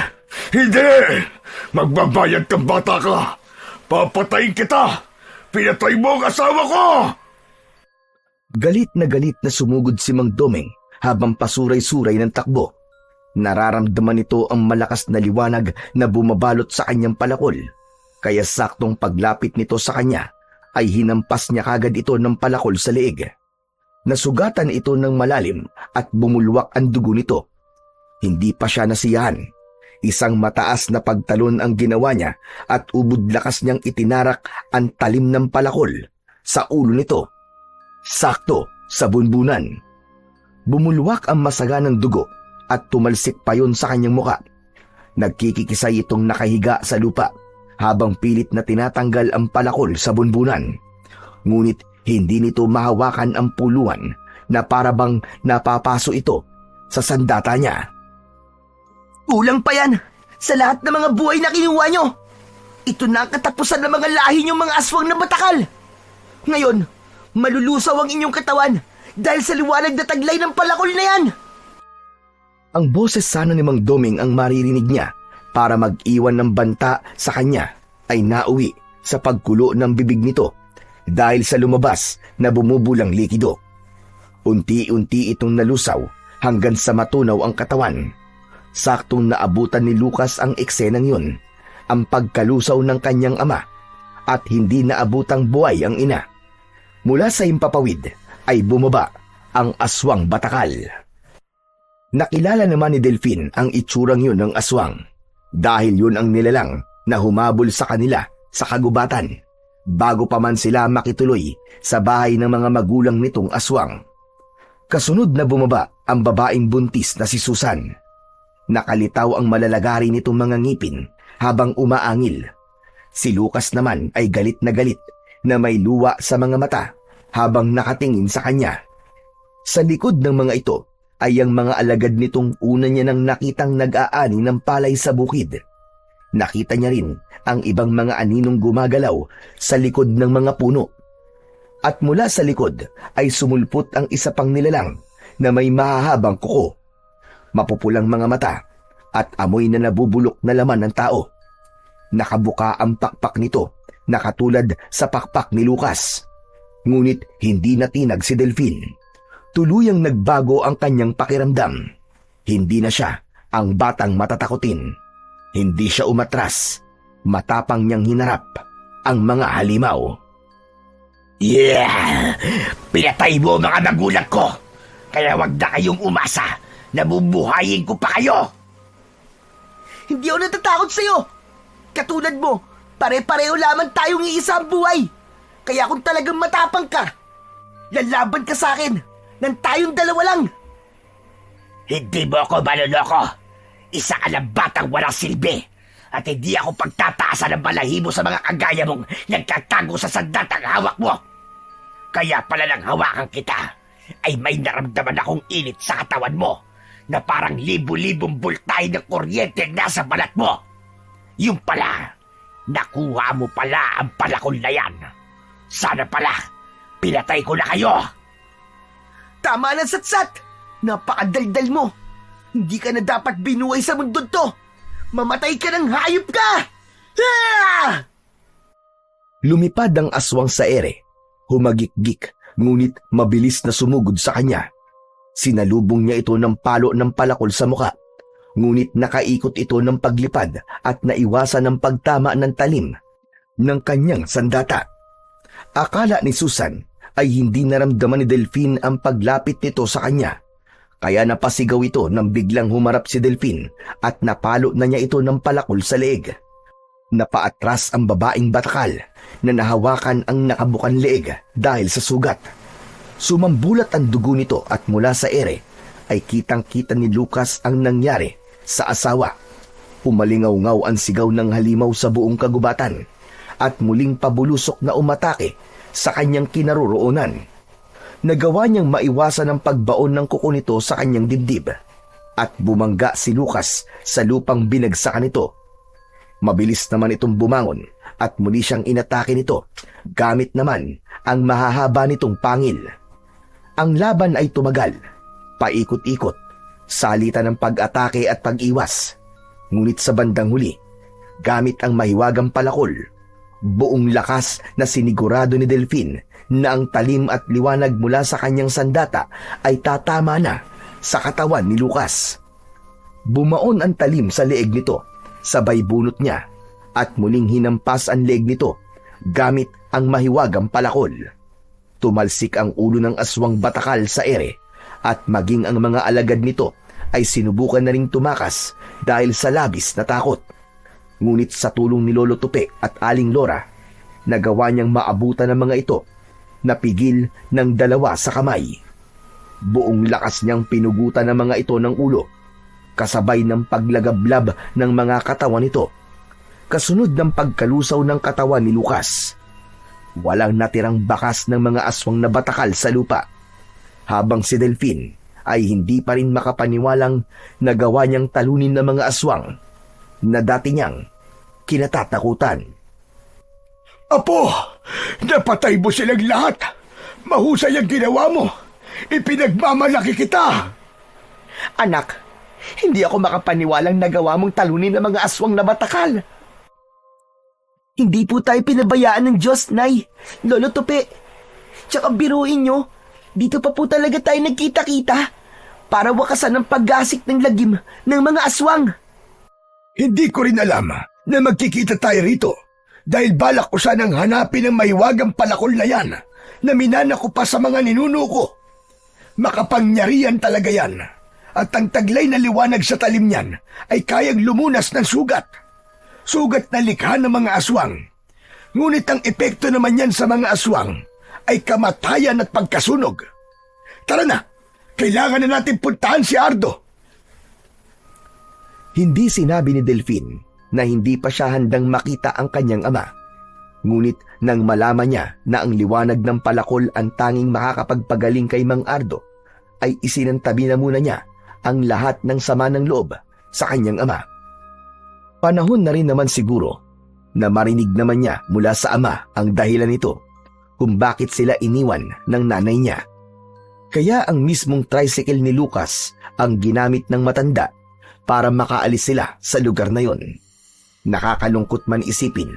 Hindi! Magbabayad kang bata ka! Papatayin kita! Pinatay mo ang asawa ko! Galit na sumugod si Mang Doming habang pasuray-suray ng takbo. Nararamdaman nito ang malakas na liwanag na bumabalot sa kanyang palakol, kaya saktong paglapit nito sa kanya ay hinampas niya kagad ito ng palakol sa leeg. Nasugatan ito ng malalim at bumulwak ang dugo nito. Hindi pa siya nasiyahan. Isang mataas na pagtalon ang ginawa niya at ubod lakas niyang itinarak ang talim ng palakol sa ulo nito. Sakto sa bunbunan. Bumulwak ang masaganang dugo at tumalsik pa yon sa kanyang muka. Nagkikikisay itong nakahiga sa lupa habang pilit na tinatanggal ang palakol sa bunbunan. Ngunit hindi nito mahawakan ang puluhan na parabang napapaso ito sa sandata niya. Kulang pa yan sa lahat ng mga buhay na kinuha nyo. Ito na ang katapusan ng mga lahi nyong mga aswang na batakal. Ngayon, malulusaw ang inyong katawan dahil sa liwanag na taglay ng palakol na yan. Ang boses sana ni Mang Doming ang maririnig niya para mag-iwan ng banta sa kanya ay nauwi sa pagkulo ng bibig nito dahil sa lumabas na bumubulang likido. Unti-unti itong nalusaw hanggang sa matunaw ang katawan. Saktong naabutan ni Lucas ang eksenang yun, ang pagkalusaw ng kanyang ama, at hindi naabutang buhay ang ina. Mula sa himpapawid ay bumaba ang aswang batakal. Nakilala naman ni Delphin ang itsurang yun ng aswang dahil yun ang nilalang na humabol sa kanila sa kagubatan bago pa man sila makituloy sa bahay ng mga magulang nitong aswang. Kasunod na bumaba ang babaeng buntis na si Susan. Nakalitaw ang malalagari nitong mga ngipin habang umaangil. Si Lucas naman ay galit na may luwa sa mga mata habang nakatingin sa kanya. Sa likod ng mga ito ay ang mga alagad nitong una niya nang nakitang nag-aani ng palay sa bukid. Nakita niya rin ang ibang mga aninong gumagalaw sa likod ng mga puno. At mula sa likod ay sumulpot ang isa pang nilalang na may mahahabang kuko, mapupulang mga mata at amoy na nabubulok na laman ng tao. Nakabuka ang pakpak nito na katulad sa pakpak ni Lucas. Ngunit hindi natinag si Delphine. Tuluyang nagbago ang kanyang pakiramdam. Hindi na siya ang batang matatakutin. Hindi siya umatras. Matapang niyang hinarap ang mga halimaw. Yeah! Pinatay mo mga magulang ko! Kaya wag na kayong umasa na bubuhayin ko pa kayo! Hindi ako natatakot sa'yo. Katulad mo, pare-pareho lamang tayong iisa ang buhay. Kaya kung talagang matapang ka, lalaban ka sa akin nang tayong dalawa lang. Hindi mo ako manloloko. Isa ka ng batang walang silbi. At hindi ako pagtataasan ng balahibo sa mga kagaya mong nagkatago sa sandatang hawak mo. Kaya pala nang hawakan kita, ay may naramdaman akong init sa katawan mo na parang libu-libong bultay ng kuryente nasa balat mo. Yung pala, nakuha mo pala ang palakol na yan. Sana pala, pinatay ko na kayo. Tama na, Satsat. Napakadaldal mo. Hindi ka na dapat binuhay sa mundo to. Mamatay ka ng hayop ka! Ah! Lumipad ang aswang sa ere, humagikgik, ngunit mabilis na sumugod sa kanya. Sinalubong niya ito ng palo ng palakol sa muka, ngunit nakaikot ito ng paglipad at naiwasan ng pagtama ng talim ng kanyang sandata. Akala ni Susan ay hindi naramdaman ni Delphine ang paglapit nito sa kanya. Kaya napasigaw ito nang biglang humarap si Delphine at napalo na niya ito ng palakol sa leeg. Napaatras ang babaeng batakal na nahawakan ang nakabukan leeg dahil sa sugat. Sumambulat ang dugo nito at mula sa ere ay kitang-kita ni Lucas ang nangyari sa asawa. Umalingaw-ngaw ang sigaw ng halimaw sa buong kagubatan at muling pabulusok na umatake sa kanyang kinaroroonan. Nagawa niyang maiwasan ang pagbaon ng kuko nito sa kanyang dibdib at bumangga si Lucas sa lupang binagsakan nito. Mabilis naman itong bumangon at muli siyang inatake nito gamit naman ang mahahaba nitong pangil. Ang laban ay tumagal, paikot-ikot, salitan ng pag-atake at pag-iwas. Ngunit sa bandang huli, gamit ang mahiwagang palakol, buong lakas na sinigurado ni Delphine na ang talim at liwanag mula sa kanyang sandata ay tatama na sa katawan ni Lucas. Bumaon ang talim sa leeg nito, sabay bunot niya, at muling hinampas ang leeg nito gamit ang mahiwagang palakol. Tumalsik ang ulo ng aswang batakal sa ere at maging ang mga alagad nito ay sinubukan na ring tumakas dahil sa labis na takot. Ngunit sa tulong ni Lolo Tupe at Aling Lora, nagawa niyang maabutan ng mga ito, napigil ng dalawa sa kamay. Buong lakas niyang pinugutan ng mga ito ng ulo, kasabay ng paglagablab ng mga katawan nito, kasunod ng pagkalusaw ng katawan ni Lucas. Walang natirang bakas ng mga aswang na batakal sa lupa, habang si Delphine ay hindi pa rin makapaniwalang nagawa niyang talunin ng mga aswang na dati niyang kinatatakutan. Apo, napatay mo silang lahat. Mahusay ang ginawa mo. Ipinagmamalaki kita. Anak, hindi ako makapaniwalang nagawa mong talunin ng mga aswang na batakal. Hindi po tayo pinabayaan ng Diyos, Nay. Lolo Tupe. Tsaka biruin nyo, dito pa po talaga tayo nagkita-kita para wakasan ang paggasik ng lagim ng mga aswang. Hindi ko rin alam na magkikita tayo rito dahil balak ko sanang hanapin ang mahiwagang palakol na yan na minana ko pa sa mga ninuno ko. Makapangyarihan talaga yan at ang taglay na liwanag sa talim niyan ay kayang lumunas ng sugat. Sugat na likha ng mga aswang. Ngunit ang epekto naman yan sa mga aswang ay kamatayan at pagkasunog. Tara na, kailangan na natin puntahan si Ardo. Hindi sinabi ni Delphine na hindi pa siya handang makita ang kanyang ama. Ngunit nang malaman niya na ang liwanag ng palakol ang tanging makakapagpagaling kay Mang Ardo, ay isinantabi na muna niya ang lahat ng sama ng loob sa kanyang ama. Panahon na rin naman siguro na marinig naman niya mula sa ama ang dahilan nito. kung bakit sila iniwan ng nanay niya. Kaya ang mismong tricycle ni Lucas ang ginamit ng matanda para makaalis sila sa lugar na yon. Nakakalungkot man isipin,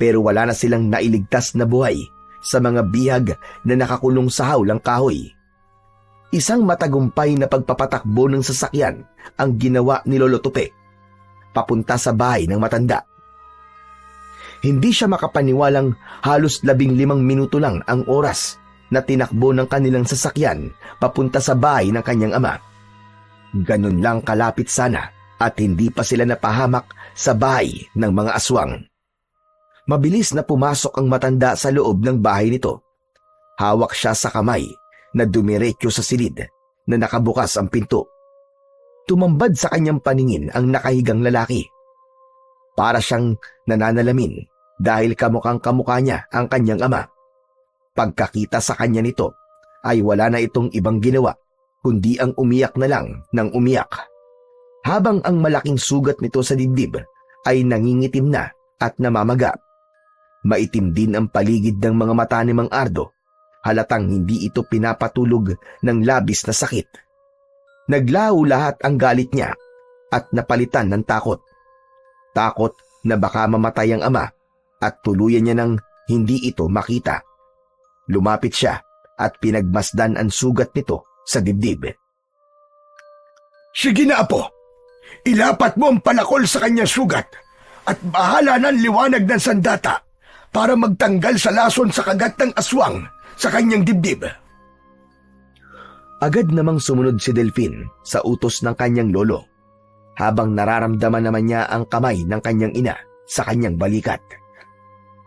pero wala na silang nailigtas na buhay sa mga bihag na nakakulong sa hawlang kahoy. Isang matagumpay na pagpapatakbo ng sasakyan ang ginawa ni Lolo Tupe papunta sa bahay ng matanda. Hindi siya makapaniwalang halos 15 minuto lang ang oras na tinakbo ng kanilang sasakyan papunta sa bahay ng kanyang ama. Ganun lang kalapit sana at hindi pa sila napahamak sa bahay ng mga aswang. Mabilis na pumasok ang matanda sa loob ng bahay nito. Hawak siya sa kamay na dumiretso sa silid na nakabukas ang pinto. Tumambad sa kanyang paningin ang nakahigang lalaki. Para siyang nananalamin dahil kamukhang kamukha niya ang kanyang ama. Pagkakita sa kanya nito ay wala na itong ibang ginawa kundi ang umiyak na lang ng umiyak. Habang ang malaking sugat nito sa dibdib ay nangingitim na at namamaga. Maitim din ang paligid ng mga mata ni Mang Ardo. Halatang hindi ito pinapatulog ng labis na sakit. Naglaho lahat ang galit niya at napalitan ng takot. Takot na baka mamatay ang ama at tuluyan niya nang hindi ito makita. Lumapit siya at pinagmasdan ang sugat nito sa dibdib. Sige na, Apo. Ilapat mo ang palakol sa kanyang sugat at bahala ng liwanag ng sandata para magtanggal sa lason sa kagat ng aswang sa kanyang dibdib. Agad namang sumunod si Delphine sa utos ng kanyang lolo, habang nararamdaman naman niya ang kamay ng kanyang ina sa kanyang balikat.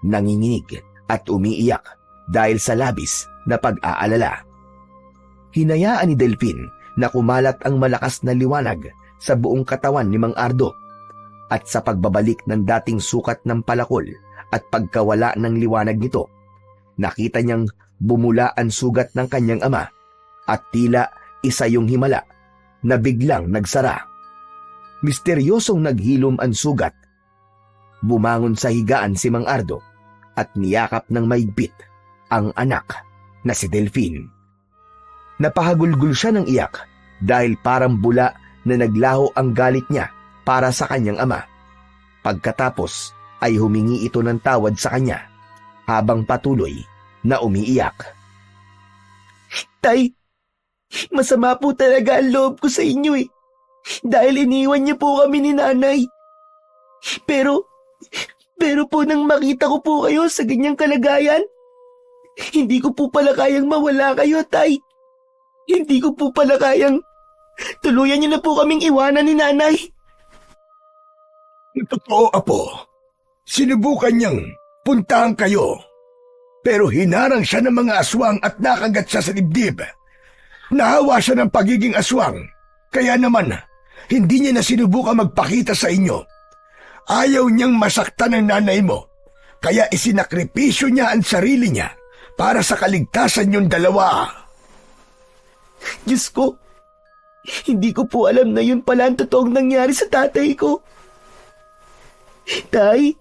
Nanginginig at umiiyak dahil sa labis na pag-aalala. Hinayaan ni Delphine na kumalat ang malakas na liwanag sa buong katawan ni Mang Ardo, at sa pagbabalik ng dating sukat ng palakol at pagkawala ng liwanag nito, nakita niyang bumula ang sugat ng kanyang ama at tila isa yung himala na biglang nagsara. Misteryosong naghilom ang sugat. Bumangon sa higaan si Mang Ardo at niyakap ng maigpit ang anak na si Delphine. Napahagulgul siya ng iyak dahil parang bula na naglaho ang galit niya para sa kanyang ama. Pagkatapos ay humingi ito ng tawad sa kanya habang patuloy na umiiyak. Tay, masama po talaga ang loob ko sa inyo eh. Dahil iniwan niyo po kami ni nanay. Pero po nang makita ko po kayo sa ganyang kalagayan, hindi ko po pala kayang mawala kayo, Tay. Hindi ko po pala kayang tuluyan niyo na po kaming iwanan ni nanay. Totoo, Apo. Sinubukan niyang puntahan kayo. Pero hinarang siya ng mga aswang at nakagat siya sa dibdib. Nahawa siya ng pagiging aswang. Kaya naman, hindi niya na sinubukan magpakita sa inyo. Ayaw niyang masaktan ng nanay mo. Kaya isinakripisyo niya ang sarili niya para sa kaligtasan niyong dalawa. Diyos ko, hindi ko po alam na yun pala ang totoong nangyari sa tatay ko. Tay,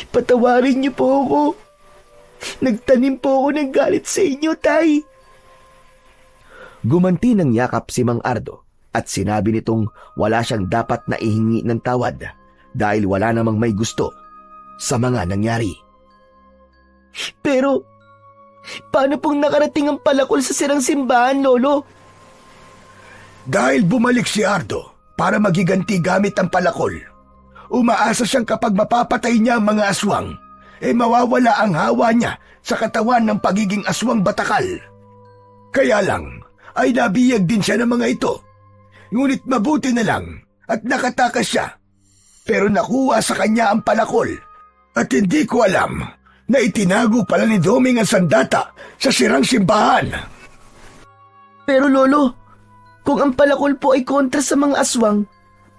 patawarin niyo po ako. Nagtanim po ako ng galit sa inyo, Tay. Gumanti ng yakap si Mang Ardo at sinabi nitong wala siyang dapat na ihingi ng tawad dahil wala namang may gusto sa mga nangyari. Pero, paano pong nakarating ang palakol sa sirang simbahan, Lolo? Dahil bumalik si Ardo para magiganti gamit ang palakol, umaasa siyang kapag mapapatay niya ang mga aswang, mawawala ang hawa niya sa katawan ng pagiging aswang batakal. Kaya lang, ay nabiyag din siya ng mga ito. Ngunit mabuti na lang at nakatakas siya. Pero nakuha sa kanya ang palakol at hindi ko alam na itinago pala ni Doming ang sandata sa sirang simbahan. Pero Lolo, kung ang palakol po ay kontra sa mga aswang,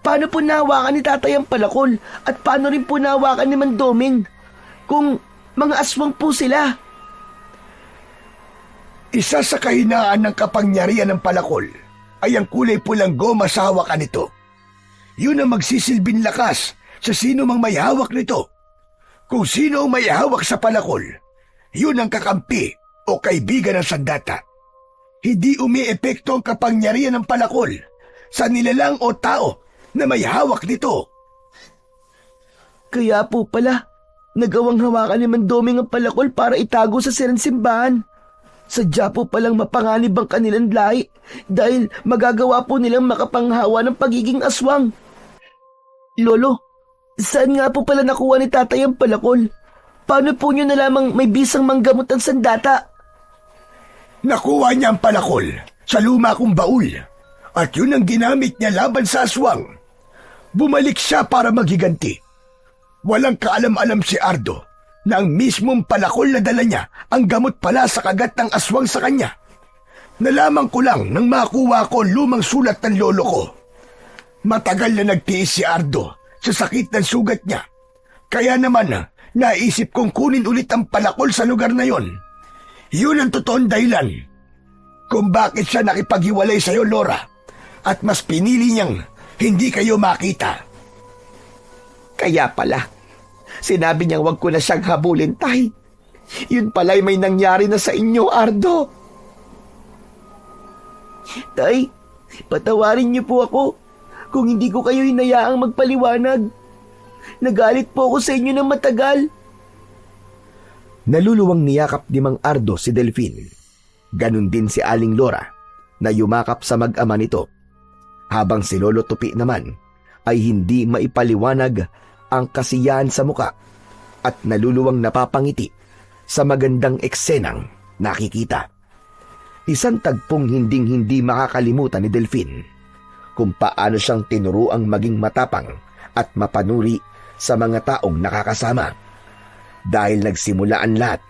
paano po nahawakan ni tatay ang palakol at paano rin po nahawakan ni Mang Doming kung mga aswang po sila? Isa sa kahinaan ng kapangyarihan ng palakol ay ang kulay pulang goma sa hawakan nito. Yun ang magsisilbing lakas sa sino mang may hawak nito. Kung sino ang may hawak sa palakol, Yun ang kakampi o kaibigan ng sandata. Hindi umiepekto ang kapangyarihan ng palakol sa nilalang o tao na may hawak nito. Kaya po pala, nagawang hawakan ni Mandoming ang palakol para itago sa simbahan. Sadya po palang mapanganib ang kanilang lahi dahil magagawa po nilang makapanghawa ng pagiging aswang. Lolo, saan nga po pala nakuha ni tatay ang palakol? Paano po nyo nalamang may bisang manggamot ang sandata? Nakuha niya ang palakol sa luma kong baul at yun ang ginamit niya laban sa aswang. Bumalik siya para maghiganti. Walang kaalam-alam si Ardo na ang mismong palakol na dala niya ang gamot pala sa kagat ng aswang sa kanya. Nalaman ko lang nang makuha ko lumang sulat ng lolo ko. Matagal na nagtiis si Ardo sa sakit ng sugat niya. Kaya naman naisip kong kunin ulit ang palakol sa lugar na yon. Yun ang totoong dahilan kung bakit siya nakipaghiwalay sa iyo, Lora, at mas pinili niyang hindi kayo makita. Kaya pala, sinabi niyang wag ko na siyang habulin, tay. Yun pala'y may nangyari na sa inyo, Ardo. Tay, patawarin niyo po ako kung hindi ko kayo hinayaang magpaliwanag. Nagalit po ako sa inyo ng matagal. Naluluwang niyakap ni Mang Ardo si Delfin. Ganon din si Aling Lora na yumakap sa mag-ama nito. Habang si Lolo Tupi naman ay hindi maipaliwanag ang kasiyahan sa muka at naluluwang napapangiti sa magandang eksenang nakikita. Isang tagpong hinding-hindi makakalimutan ni Delfin kung paano siyang tinuruang maging matapang at mapanuri sa mga taong nakakasama. Dahil nagsimula ang lahat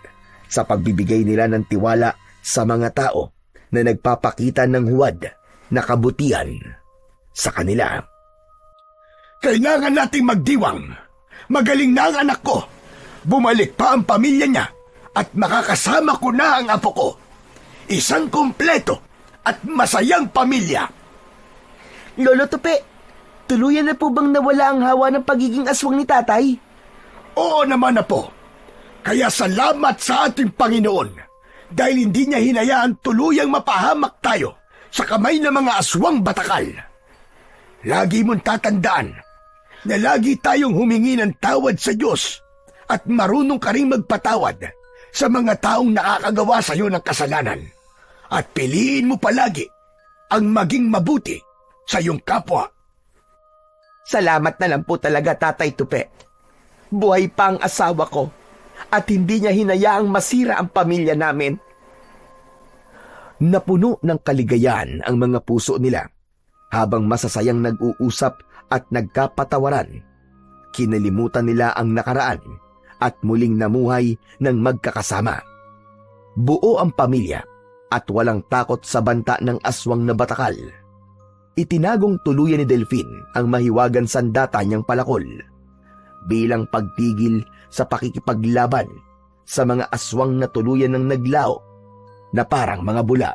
sa pagbibigay nila ng tiwala sa mga tao na nagpapakita ng huwad na kabutihan sa kanila. Kailangan nating magdiwang. Magaling na ang anak ko. Bumalik pa ang pamilya niya at makakasama ko na ang apo ko. Isang kumpleto at masayang pamilya. Lolo Tupi, tuluyan na po bang nawala ang hawa ng pagiging aswang ni tatay? Oo naman na po. Kaya salamat sa ating Panginoon dahil hindi niya hinayaan tuluyang mapahamak tayo sa kamay ng mga aswang batakal. Lagi mong tatandaan na lagi tayong humingi ng tawad sa Diyos at marunong ka ring magpatawad sa mga taong nakakagawa sa iyo ng kasalanan. At piliin mo palagi ang maging mabuti sa iyong kapwa. Salamat na lang po talaga, Tatay Tupi. Buhay pa ang asawa ko at hindi niya hinayaang masira ang pamilya namin. Napuno ng kaligayahan ang mga puso nila habang masasayang nag-uusap at nagkapatawaran. Kinalimutan nila ang nakaraan at muling namuhay ng magkakasama. Buo ang pamilya at walang takot sa banta ng aswang na batakal. Itinagong tuluyan ni Delfin ang mahiwagan sandata niyang palakol bilang pagpigil sa pakikipaglaban sa mga aswang na tuluyan ng naglao na parang mga bula.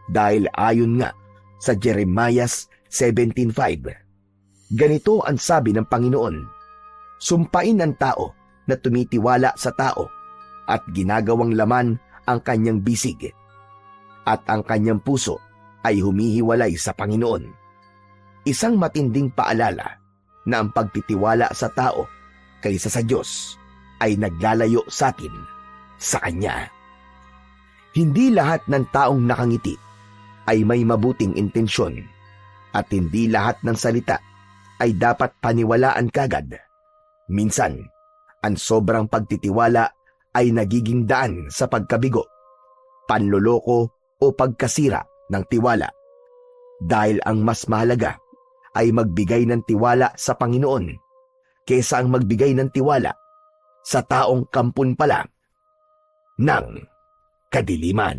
Dahil ayon nga sa Jeremiah 17:5, ganito ang sabi ng Panginoon, sumpain ang tao na tumitiwala sa tao at ginagawang laman ang kanyang bisig at ang kanyang puso ay humihiwalay sa Panginoon. Isang matinding paalala na ang pagtitiwala sa tao kaysa sa Diyos ay naglalayo sa atin sa Kanya. Hindi lahat ng taong nakangiti ay may mabuting intensyon at hindi lahat ng salita ay dapat paniwalaan kagad. Minsan, ang sobrang pagtitiwala ay nagiging daan sa pagkabigo, panloloko o pagkasira ng tiwala. Dahil ang mas mahalaga ay magbigay ng tiwala sa Panginoon kaysa ang magbigay ng tiwala sa taong kampun pala ng kadiliman.